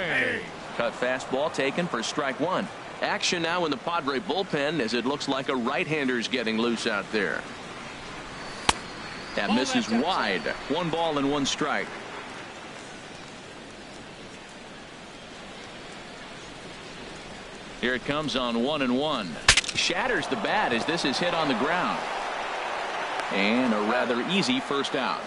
Cut fastball taken for strike 1. Action now in the Padre bullpen as it looks like a right-hander's getting loose out there. That misses wide. 1 ball and 1 strike. Here it comes on 1-1. Shatters the bat as this is hit on the ground. And a rather easy first out.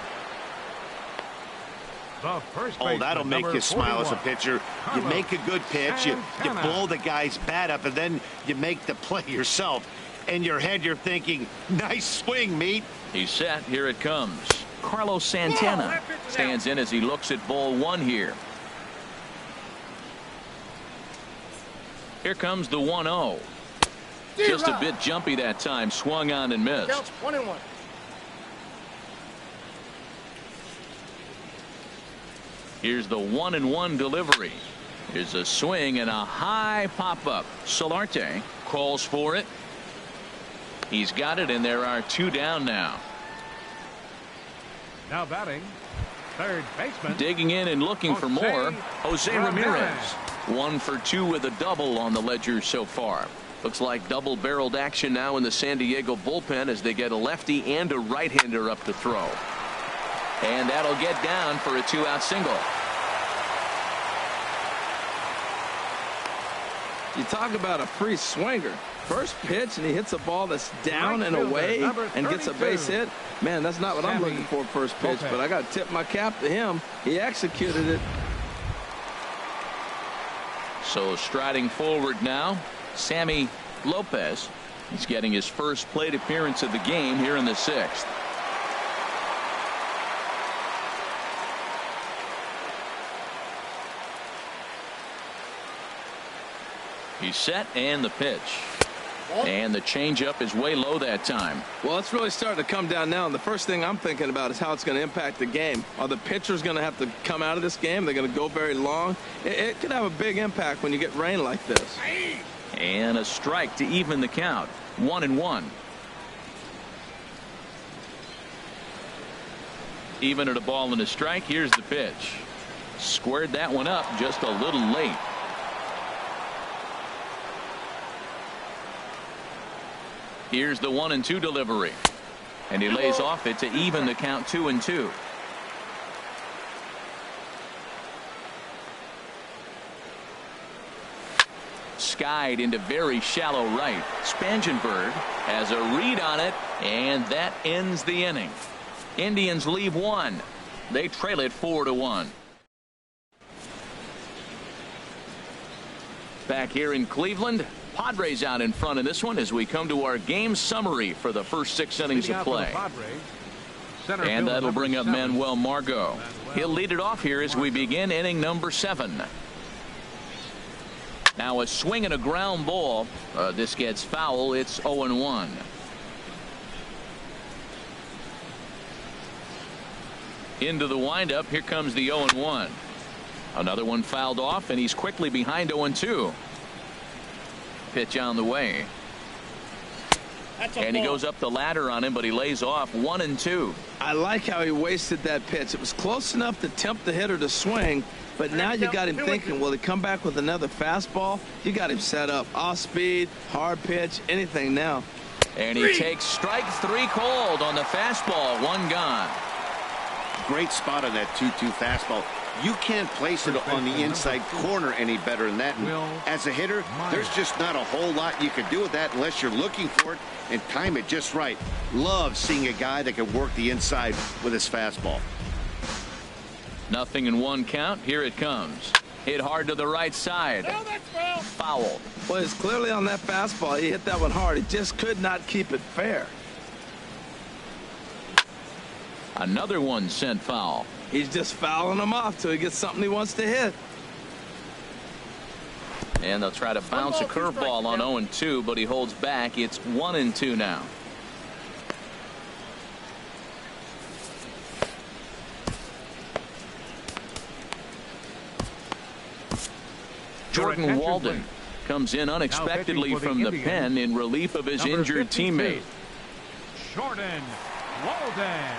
Oh, that'll make you smile as a pitcher. You make a good pitch, you blow the guy's bat up, and then you make the play yourself. In your head, you're thinking, nice swing, meat. He's set. Here it comes. Carlos Santana stands in as he looks at ball 1 here. Here comes the 1-0. Just a bit jumpy that time. Swung on and missed. Counts 1-1. Here's the 1-1 delivery. Here's a swing and a high pop-up. Solarte calls for it. He's got it, and there are 2 down now. Now batting, third baseman. Digging in and looking for more, Jose Ramirez. 1 for 2 with a double on the ledger so far. Looks like double-barreled action now in the San Diego bullpen as they get a lefty and a right-hander up to throw. And that'll get down for a 2-out single. You talk about a free swinger. First pitch, and he hits a ball that's down and away and gets a base hit. Man, that's not what I'm looking for first pitch, but I got to tip my cap to him. He executed it. So striding forward now, Sammy Lopez. He's getting his first plate appearance of the game here in the 6th. He's set, and the pitch. And the changeup is way low that time. Well, it's really starting to come down now, and the first thing I'm thinking about is how it's going to impact the game. Are the pitchers going to have to come out of this game? They're going to go very long. It could have a big impact when you get rain like this. And a strike to even the count. 1-1. Even at a ball and a strike. Here's the pitch. Squared that one up just a little late. Here's the 1-2 delivery, and he lays off it to even the count 2-2. Skied into very shallow right. Spangenberg has a read on it, and that ends the inning. Indians leave 1. They trail it 4-1. Back here in Cleveland, Padres out in front of this one as we come to our game summary for the first 6 innings of play. And that'll bring up Manuel Margot. He'll lead it off here as we begin inning number 7. Now a swing and a ground ball. This gets foul. It's 0-1. Into the windup. Here comes the 0-1. Another one fouled off, and he's quickly behind 0-2. Pitch on the way. And he goes up the ladder on him, but he lays off 1-2. I like how he wasted that pitch. It was close enough to tempt the hitter to swing, but now you got him thinking, will he come back with another fastball? You got him set up. Off speed, hard pitch, anything now. And he takes strike 3 called on the fastball. 1 gone. Great spot on that 2-2 fastball. You can't place it on the inside corner any better than that. And as a hitter, there's just not a whole lot you can do with that unless you're looking for it and time it just right. Love seeing a guy that can work the inside with his fastball. 0-1 count. Here it comes. Hit hard to the right side. Foul. Well, it's clearly on that fastball. He hit that one hard. He just could not keep it fair. Another one sent foul. He's just fouling him off till he gets something he wants to hit. And they'll try to bounce a curveball on 0-2, but he holds back. It's 1-2 now. Jordan Walden comes in unexpectedly from the pen in relief of his injured teammate. Jordan Walden.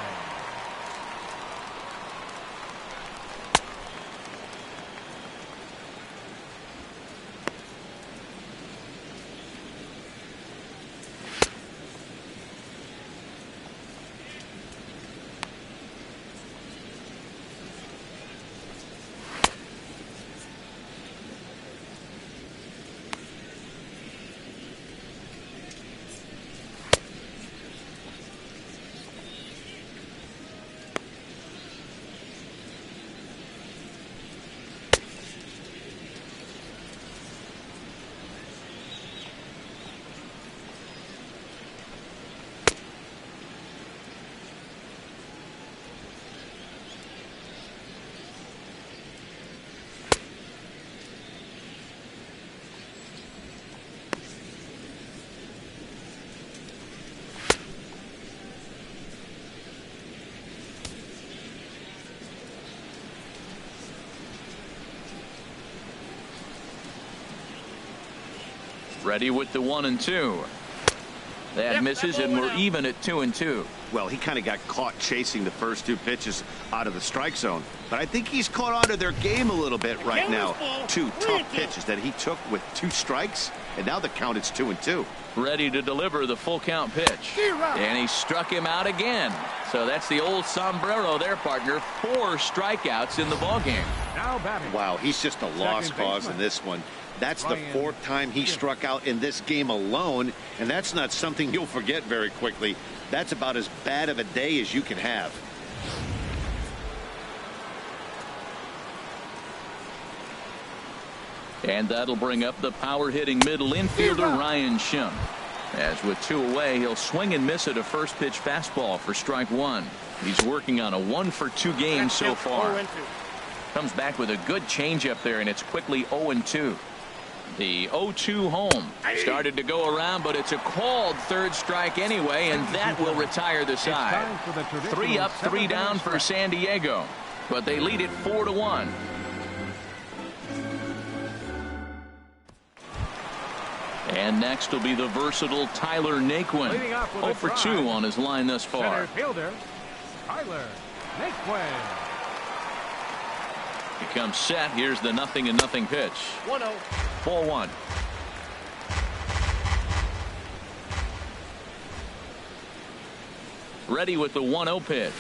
Ready with the 1-2. That misses, and we're even at 2-2. Well, he kind of got caught chasing the first two pitches out of the strike zone. But I think he's caught on to their game a little bit right now. Two tough pitches that he took with 2 strikes, and now the count is 2-2. Ready to deliver the full count pitch. And he struck him out again. So that's the old sombrero there, partner. 4 strikeouts in the ballgame. Now batting. Wow, he's just a lost cause in this one. That's the 4th time he struck out in this game alone, and that's not something you'll forget very quickly. That's about as bad of a day as you can have. And that'll bring up the power-hitting middle infielder Ryan Schimm. As with 2 away, he'll swing and miss at a first-pitch fastball for strike 1. He's working on a 1-for-2 game so far. Comes back with a good changeup there, and it's quickly 0-2. The 0-2 home started to go around, but it's a called 3rd strike anyway, and that will retire the side. 3 up, 3 down for San Diego, but they lead it 4-1. And next will be the versatile Tyler Naquin. 0-for-2 on his line thus far. Center fielder, Tyler Naquin. He comes set. Here's the 0-0 pitch. 1-0. Ball 1. Ready with the 1-0 pitch.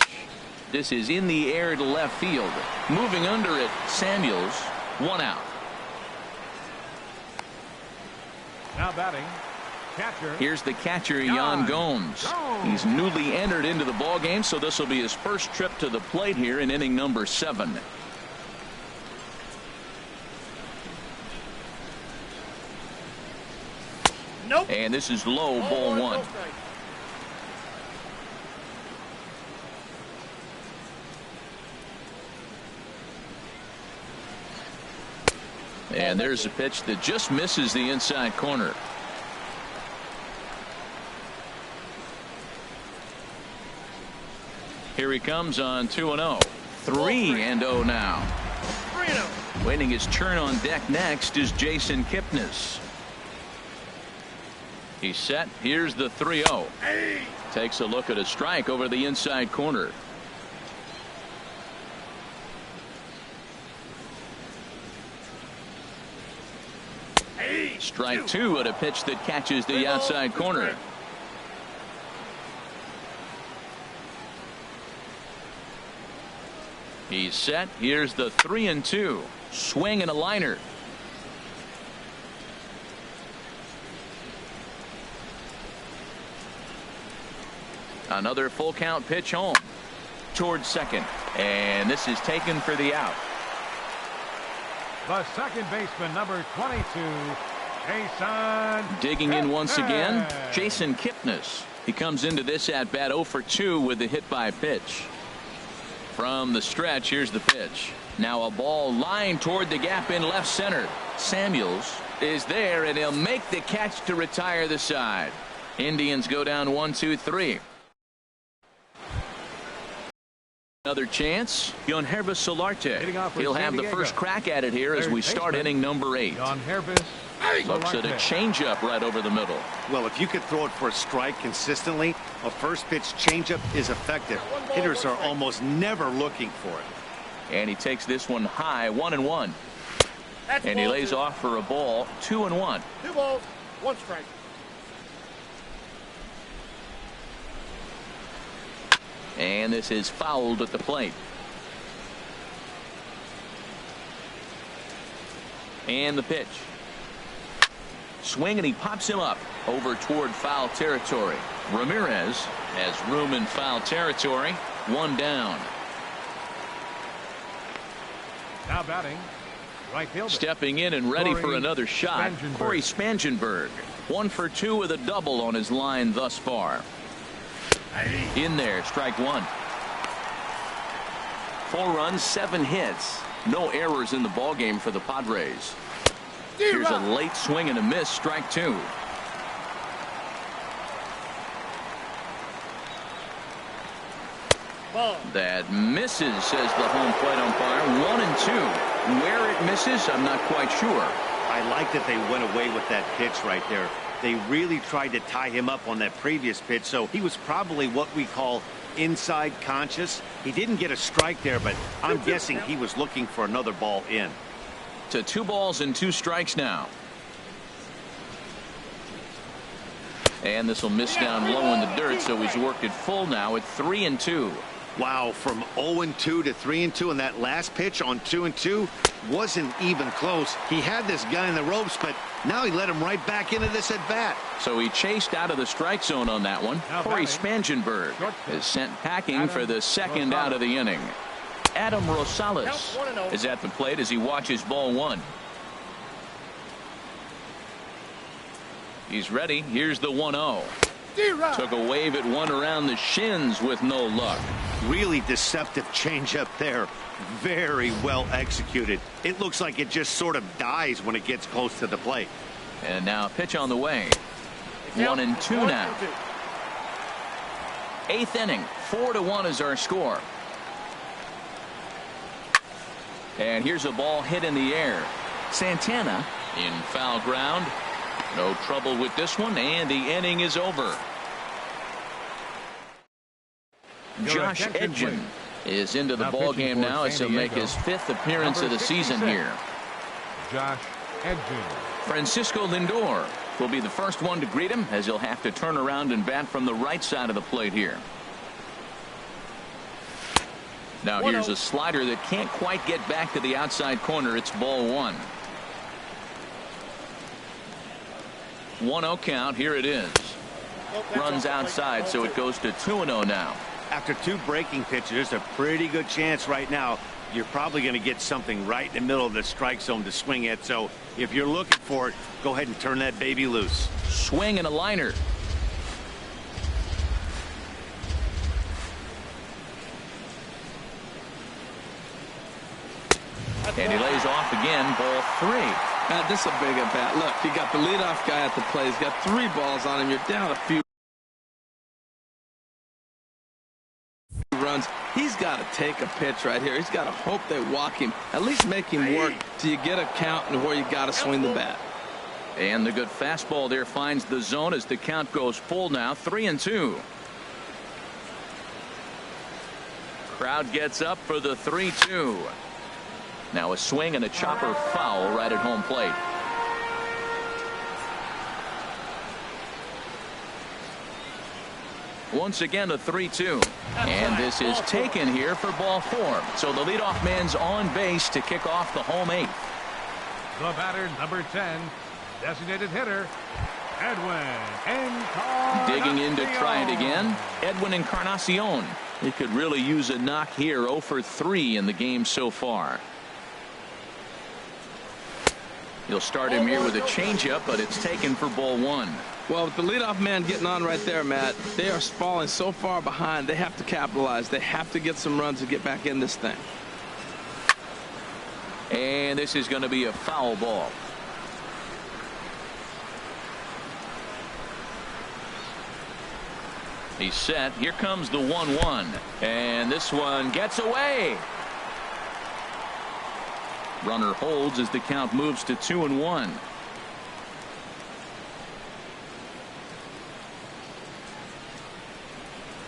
This is in the air to left field. Moving under it, Samuels. 1 out. Now batting, catcher. Here's the catcher, Yan Gomes. He's newly entered into the ballgame, so this will be his first trip to the plate here in inning number 7. Nope. And this is low, ball 1. And there's a pitch that just misses the inside corner. Here he comes on 2-0. 3-0 now. 3-0. Waiting his turn on deck next is Jason Kipnis. He's set. Here's the 3-0. Takes a look at a strike over the inside corner. Strike 2 at a pitch that catches the outside corner. He's set. Here's the 3-2. Swing and a liner. Another full count pitch home towards second, and this is taken for the out. The second baseman, number 22, Jason. Digging in once again, Kipnis. Jason Kipnis. He comes into this at bat 0-for-2 with the hit by pitch. From the stretch, here's the pitch. Now a ball lined toward the gap in left center. Samuels is there, and he'll make the catch to retire the side. Indians go down 1-2-3. Another chance. Yohannes Solarte. He'll have the first crack at it here as we start inning number 8. Looks at a changeup right over the middle. Well, if you could throw it for a strike consistently, a first pitch changeup is effective. Hitters are almost never looking for it. And he takes this one high, 1-1. And he lays off for a ball, 2-1. 2 balls, 1 strike. And this is fouled at the plate. And the pitch. Swing, and he pops him up over toward foul territory. Ramirez has room in foul territory. 1 down. Now batting, right fielder. Stepping in and ready for Corey another shot. Spangenberg. Corey Spangenberg. 1-for-2 with a double on his line thus far. In there, strike 1. 4 runs, 7 hits. No errors in the ballgame for the Padres. Here's a late swing and a miss, strike 2. Ball. That misses, says the home plate umpire. 1-2. Where it misses, I'm not quite sure. I like that they went away with that pitch right there. They really tried to tie him up on that previous pitch, so he was probably what we call inside conscious. He didn't get a strike there, but I'm guessing he was looking for another ball in. To 2 balls and 2 strikes now. And this will miss down low in the dirt, so he's worked it full now at 3-2. Wow, from 0-2 to 3-2, and that last pitch on 2-2 wasn't even close. He had this guy in the ropes, but now he let him right back into this at bat. So he chased out of the strike zone on that one. Corey Spangenberg is sent packing for the second out of the inning. Adam Rosales is at the plate as he watches ball 1. He's ready. Here's the 1-0. Took a wave at one around the shins with no luck. Really deceptive changeup there. Very well executed. It looks like it just sort of dies when it gets close to the plate. And now a pitch on the way. 1-2 now. 8th inning. 4-1 is our score. And here's a ball hit in the air. Santana in foul ground. No trouble with this one, and the inning is over. Josh Edgin is into the ball game now as he'll make his 5th appearance of the season here. Josh Edgin. Francisco Lindor will be the first one to greet him as he'll have to turn around and bat from the right side of the plate here. Now here's a slider that can't quite get back to the outside corner. It's ball 1. 1-0 count. Here it is. Runs outside, so it goes to 2-0 now. After 2 breaking pitches, there's a pretty good chance right now you're probably going to get something right in the middle of the strike zone to swing at. So if you're looking for it, go ahead and turn that baby loose. Swing and a liner. And he lays off again. Ball 3. Matt, this is a big at bat. Look, you got the leadoff guy at the plate. He's got 3 balls on him. You're down a few runs. He's got to take a pitch right here. He's got to hope they walk him. At least make him work till you get a count and where you got to swing the bat. And the good fastball there finds the zone as the count goes full now. 3-2. Crowd gets up for the 3-2. Now a swing and a chopper foul right at home plate. Once again a 3-2. And this is taken here for ball 4. So the leadoff man's on base to kick off the home 8th. The batter, number 10, designated hitter, Edwin Encarnacion. Digging in to try it again. Edwin Encarnacion. He could really use a knock here. 0 for 3 in the game so far. He'll start him here with a changeup, but it's taken for ball 1. Well, with the leadoff man getting on right there, Matt, they are falling so far behind. They have to capitalize. They have to get some runs to get back in this thing. And this is going to be a foul ball. He's set. Here comes the 1-1. And this one gets away. Runner holds as the count moves to 2-1.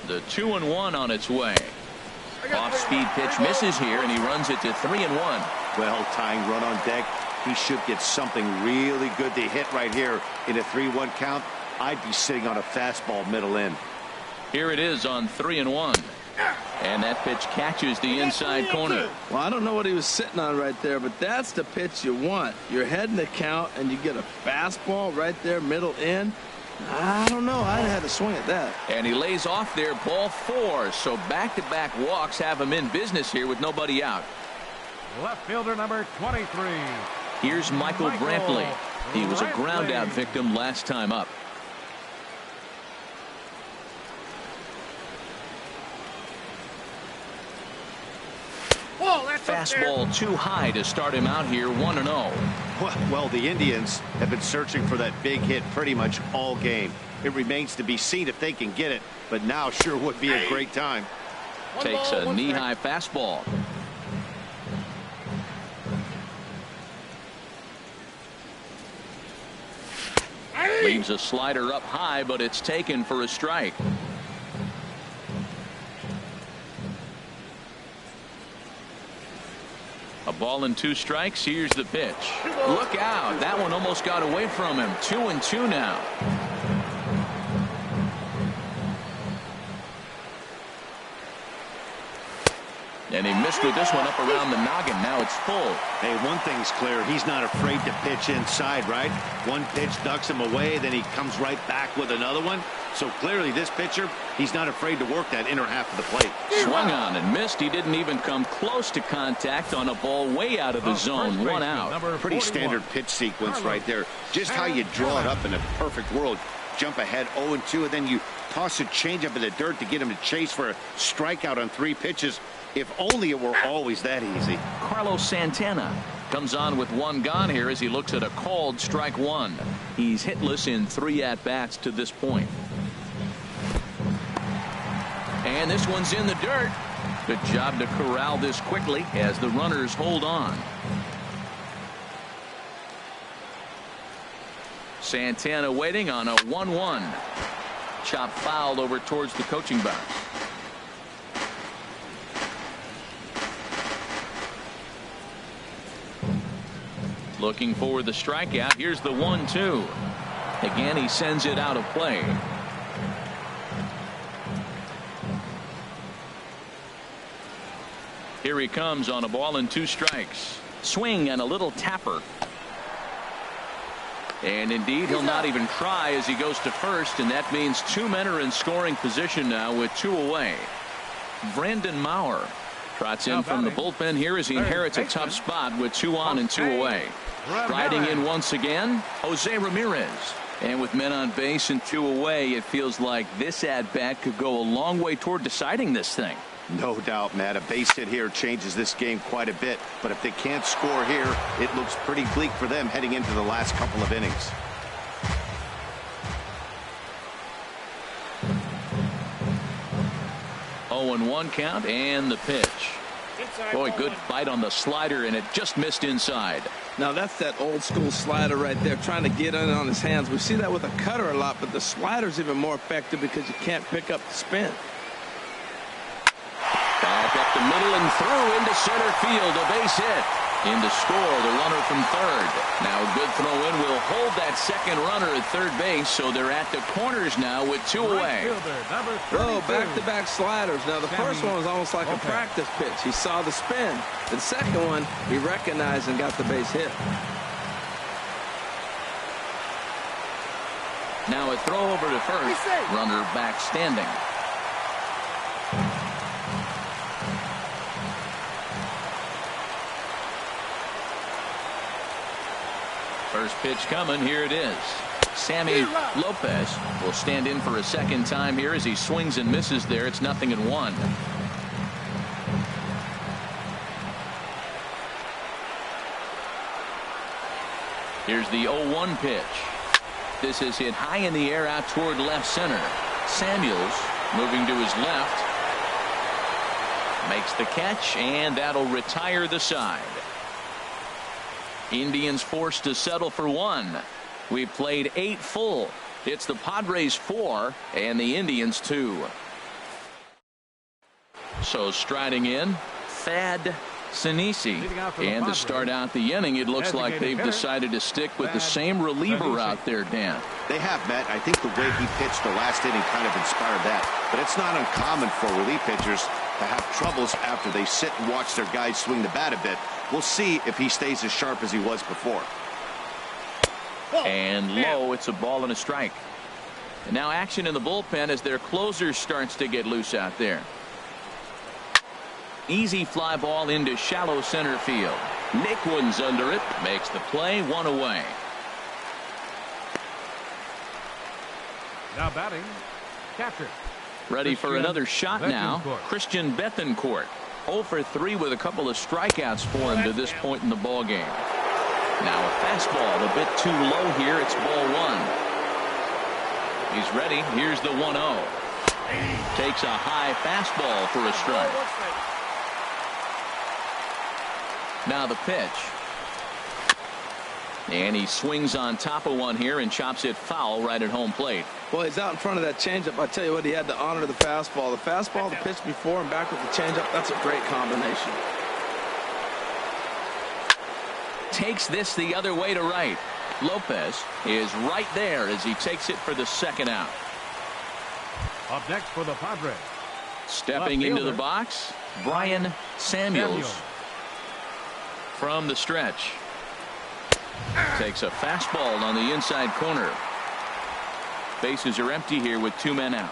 The 2-1 on its way. Off-speed pitch misses here, and he runs it to 3-1. Well, tying run on deck. He should get something really good to hit right here in a 3-1 count. I'd be sitting on a fastball middle in. Here it is on 3-1. And that pitch catches the inside corner. Well, I don't know what he was sitting on right there, but that's the pitch you want. You're heading the count, and you get a fastball right there, middle in. I don't know. I'd have to swing at that. And he lays off there, ball 4. So back-to-back walks have him in business here with nobody out. Left fielder number 23. Here's Michael Brantley. He was a ground-out victim last time up. Fastball too high to start him out here. 1-0. Well, the Indians have been searching for that big hit pretty much all game. It remains to be seen if they can get it, but now sure would be a great time. Takes a knee-high fastball. Leaves a slider up high, but it's taken for a strike. A ball and 2 strikes. Here's the pitch. Look out. That one almost got away from him. 2-2 now. And he missed with this one up around the noggin. Now it's full. Hey, one thing's clear. He's not afraid to pitch inside, right? One pitch ducks him away, then he comes right back with another one. So clearly this pitcher, he's not afraid to work that inner half of the plate. Swung on and missed. He didn't even come close to contact on a ball way out of the zone. 1 out. Pretty standard pitch sequence right there. Just how you draw it up in a perfect world. Jump ahead 0-2, and then you toss a changeup in the dirt to get him to chase for a strikeout on 3 pitches. If only it were always that easy. Carlos Santana comes on with 1 gone here as he looks at a called strike 1. He's hitless in 3 at-bats to this point. And this one's in the dirt. Good job to corral this quickly as the runners hold on. Santana waiting on a 1-1. Chop fouled over towards the coaching box. Looking for the strikeout. Here's the 1-2. Again, he sends it out of play. Here he comes on a ball and 2 strikes. Swing and a little tapper. And indeed, he'll not even try as he goes to first, and that means 2 men are in scoring position now with 2 away. Brandon Maurer trots in from the bullpen here as he inherits a tough spot with 2 on and 2 away. Riding in once again, Jose Ramirez. And with men on base and 2 away, it feels like this at-bat could go a long way toward deciding this thing. No doubt, Matt. A base hit here changes this game quite a bit. But if they can't score here, it looks pretty bleak for them heading into the last couple of innings. Oh, and 1 count and the pitch. Boy, good bite on the slider, and it just missed inside. Now that's that old school slider right there, trying to get in on his hands. We see that with a cutter a lot, but the slider's even more effective because you can't pick up the spin. Back up the middle and through into center field. A base hit. In to score the runner from third. Now a good throw in will hold that second runner at third base, so they're at the corners now with 2 away. Oh, back-to-back sliders. Now the first one was almost like a practice pitch. He saw the spin. The second one he recognized and got the base hit. Now a throw over to first. Runner back standing. First pitch coming. Here it is. Sammy Lopez will stand in for a second time here as he swings and misses there. It's 0-1. Here's the 0-1 pitch. This is hit high in the air out toward left center. Samuels moving to his left. Makes the catch, and that'll retire the side. Indians forced to settle for 1. We've played 8 full. It's the Padres 4 and the Indians 2. So striding in, Thad Sinisi. And to start out the inning, it looks like they've decided to stick with the same reliever out there, Dan. They have, Matt. I think the way he pitched the last inning kind of inspired that. But it's not uncommon for relief pitchers to have troubles after they sit and watch their guys swing the bat a bit. We'll see if he stays as sharp as he was before. And low, it's a ball and a strike. And now action in the bullpen as their closer starts to get loose out there. Easy fly ball into shallow center field. Nick Wooden's under it. Makes the play. 1 away. Now batting, catcher. Ready for another shot now. Christian Bethancourt. 0 for 3 with a couple of strikeouts for him to this point in the ball game. Now a fastball a bit too low here. It's ball 1. He's ready. Here's the 1-0. Takes a high fastball for a strike. Now the pitch. And he swings on top of one here and chops it foul right at home plate. Well, he's out in front of that changeup. I tell you what, he had to honor the fastball. The fastball, the pitch before and back with the changeup, that's a great combination. Takes this the other way to right. Lopez is right there as he takes it for the second out. Up next for the Padres. Stepping into the box, Brian Samuels. From the stretch. Takes a fastball on the inside corner. Bases are empty here with 2 men out.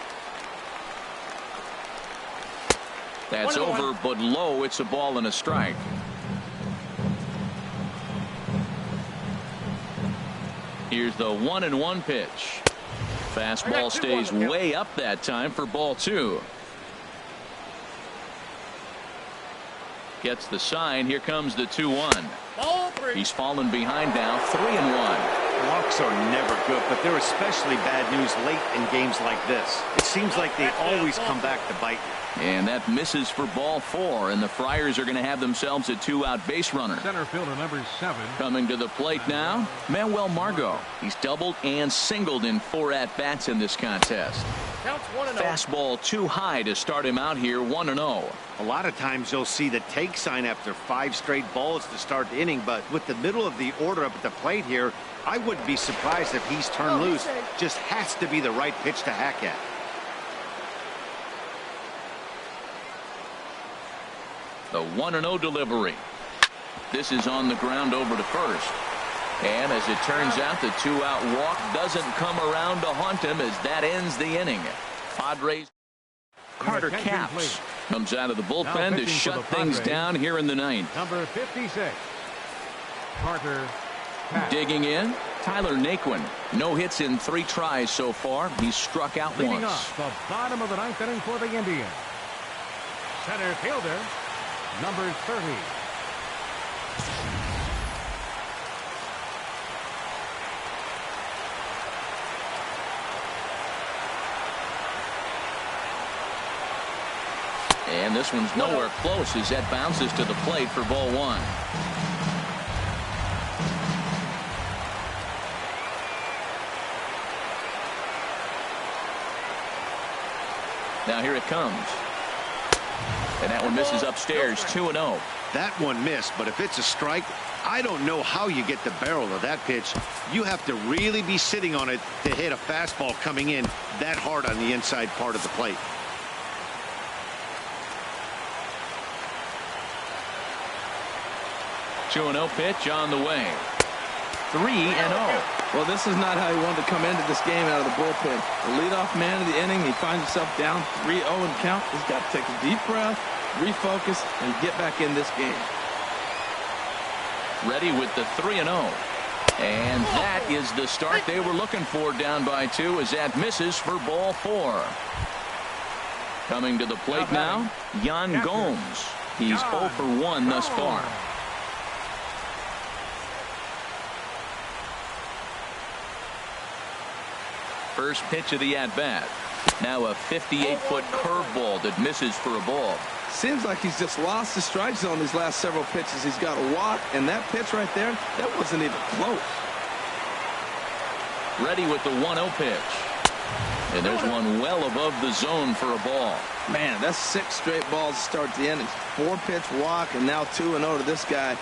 That's over, but low. It's a ball and a strike. Here's the 1-1 pitch. Fastball stays way up that time for ball 2. Gets the sign. Here comes the 2-1. He's fallen behind now, 3-1. Walks are never good, but they're especially bad news late in games like this. It seems like they always come back to bite you. And that misses for ball 4, and the Friars are going to have themselves a 2-out base runner. Center fielder number 7. Coming to the plate now, Manuel Margot. He's doubled and singled in 4 at-bats in this contest. Fastball too high to start him out here, 1-0. A lot of times you'll see the take sign after 5 straight balls to start the inning, but with the middle of the order up at the plate here, I wouldn't be surprised if he's turned loose. Just has to be the right pitch to hack at. The 1-0 delivery. This is on the ground over to first. And as it turns out, the 2-out walk doesn't come around to haunt him as that ends the inning. Padres. Carter Capps comes out of the bullpen to shut things down here in the 9th. Number 56. Carter Capps. Digging in, Tyler Naquin. No hits in 3 tries so far. He's struck out Leading once. off the bottom of the 9th inning for the Indians. Center fielder number 30. And this one's nowhere close as that bounces to the plate for ball 1. Now here it comes. And that one misses upstairs, 2-0. That one missed, but if it's a strike, I don't know how you get the barrel of that pitch. You have to really be sitting on it to hit a fastball coming in that hard on the inside part of the plate. Two 2-0 pitch on the way. 3-0. Well, this is not how he wanted to come into this game out of the bullpen. The leadoff man of the inning, he finds himself down 3-0 in count. He's got to take a deep breath, refocus, and get back in this game. Ready with the 3-0. And that is the start they were looking for, down by 2, as that misses for ball 4. Coming to the plate now, Yan Gomes. He's 0 for 1 thus far. First pitch of the at-bat. Now a 58-foot curveball that misses for a ball. Seems like he's just lost the strike zone these last several pitches. He's got a walk, and that pitch right there, that wasn't even close. Ready with the 1-0 pitch. And there's one well above the zone for a ball. Man, that's 6 straight balls to start the inning. 4-pitch walk, and now 2-0 to this guy.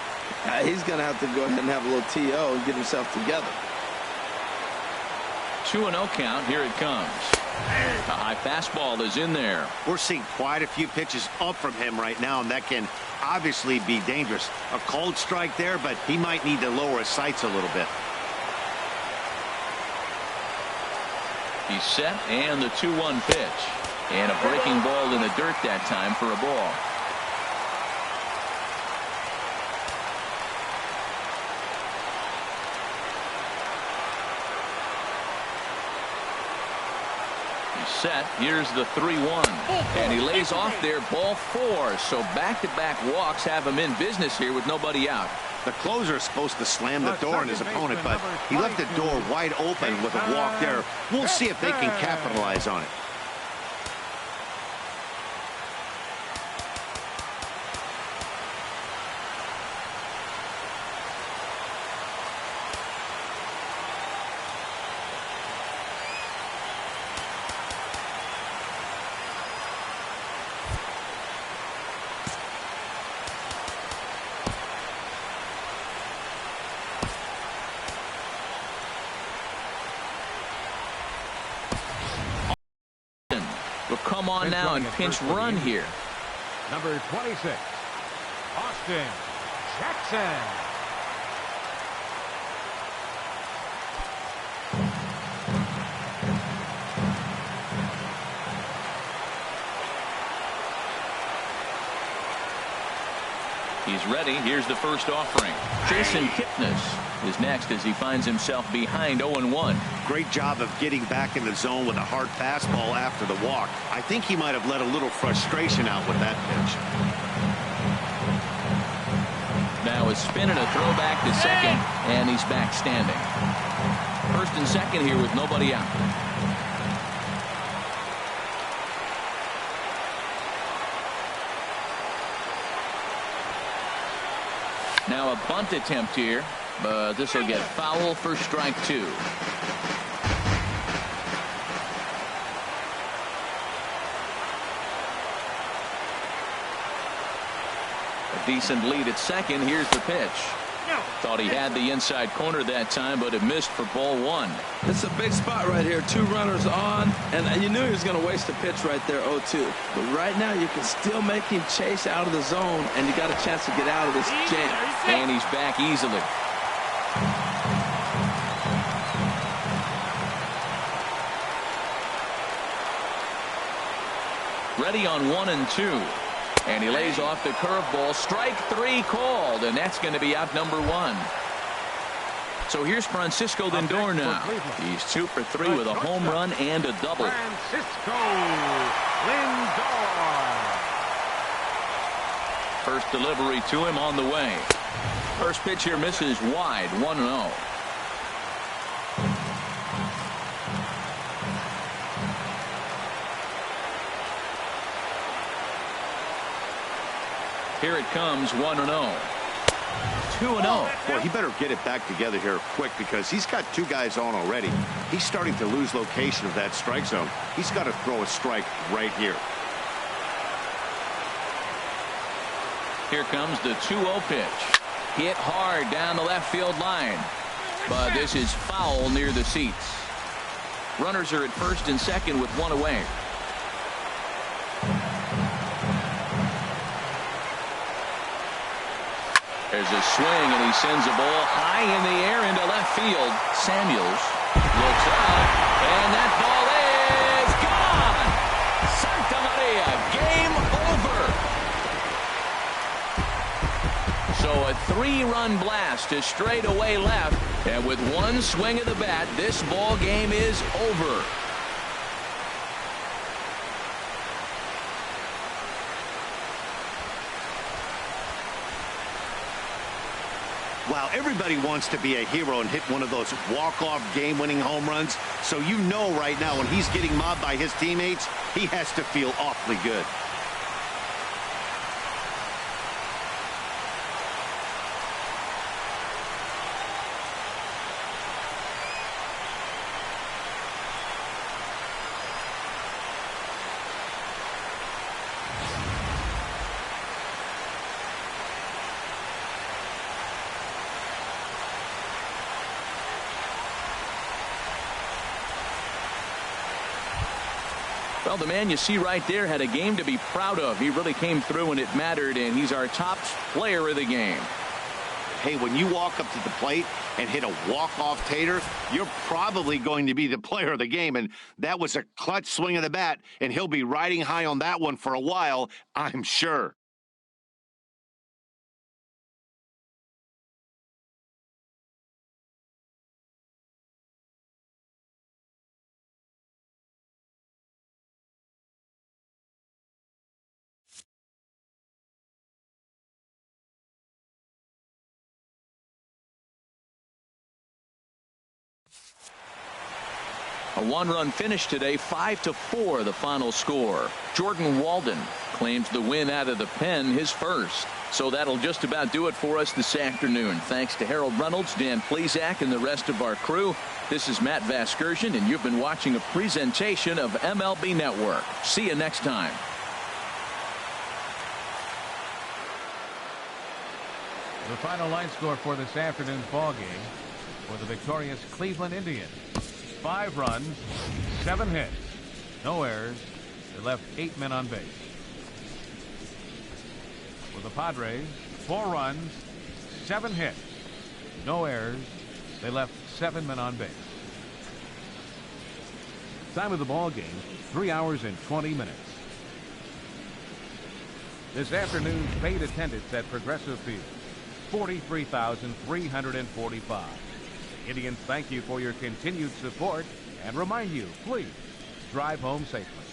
He's going to have to go ahead and have a little TO and get himself together. 2-0 count. Here it comes. A high fastball is in there. We're seeing quite a few pitches up from him right now, and that can obviously be dangerous. A cold strike there, but he might need to lower his sights a little bit. He's set, and the 2-1 pitch. And a breaking ball in the dirt that time for a ball. Set. Here's the 3-1, and he lays off there, ball 4. So back-to-back walks have him in business here with nobody out. The closer is supposed to slam the door on his opponent, but he left the door wide open with a walk there. We'll see if they can capitalize on it. Well, come on Pinch now running and at pinch first for the run Indians. here. Number 26, Austin Jackson. He's ready. Here's the first offering. Jason Kipnis is next as he finds himself behind 0-1. Great job of getting back in the zone with a hard fastball after the walk. I think he might have let a little frustration out with that pitch. Now a spin and a throw back to second, and he's back standing. First and second here with nobody out. Now a bunt attempt here, but this will get foul for strike two. A decent lead at second. Here's the pitch. Thought he had the inside corner that time, but it missed for ball one. It's a big spot right here. Two runners on, and you knew he was going to waste a pitch right there, 0-2. But right now, you can still make him chase out of the zone, and you got a chance to get out of this jam. And he's back easily. Ready on 1-2. And he lays off the curveball. Strike three called, and that's going to be out number one. So here's Francisco Lindor now. He's 2 for 3 with a home run and a double. Francisco Lindor. First delivery to him on the way. First pitch here misses wide, 1-0. Here it comes, 1-0. 2-0. Boy, he better get it back together here quick because he's got two guys on already. He's starting to lose location of that strike zone. He's got to throw a strike right here. Here comes the 2-0 pitch. Hit hard down the left field line. But this is foul near the seats. Runners are at first and second with one away. There's a swing, and he sends a ball high in the air into left field. Samuels looks up, and that ball is gone. Santa Maria, game over. So a 3-run blast to straightaway left, and with one swing of the bat, this ball game is over. Wow, everybody wants to be a hero and hit one of those walk-off game-winning home runs. So you know right now when he's getting mobbed by his teammates, he has to feel awfully good. Well, the man you see right there had a game to be proud of. He really came through and it mattered, and he's our top player of the game. Hey, when you walk up to the plate and hit a walk-off tater, you're probably going to be the player of the game, and that was a clutch swing of the bat, and he'll be riding high on that one for a while, I'm sure. A one-run finish today, 5-4 the final score. Jordan Walden claims the win out of the pen, his first. So that'll just about do it for us this afternoon. Thanks to Harold Reynolds, Dan Plesac, and the rest of our crew. This is Matt Vasgersian, and you've been watching a presentation of MLB Network. See you next time. The final line score for this afternoon's ball game for the victorious Cleveland Indians. 5 runs, 7 hits, no errors, They left 8 men on base. For the Padres, 4 runs, 7 hits, no errors. They left 7 men on base. Time of the ball game, 3 hours and 20 minutes. This afternoon's paid attendance at Progressive Field, 43,345. Indians thank you for your continued support and remind you, please drive home safely.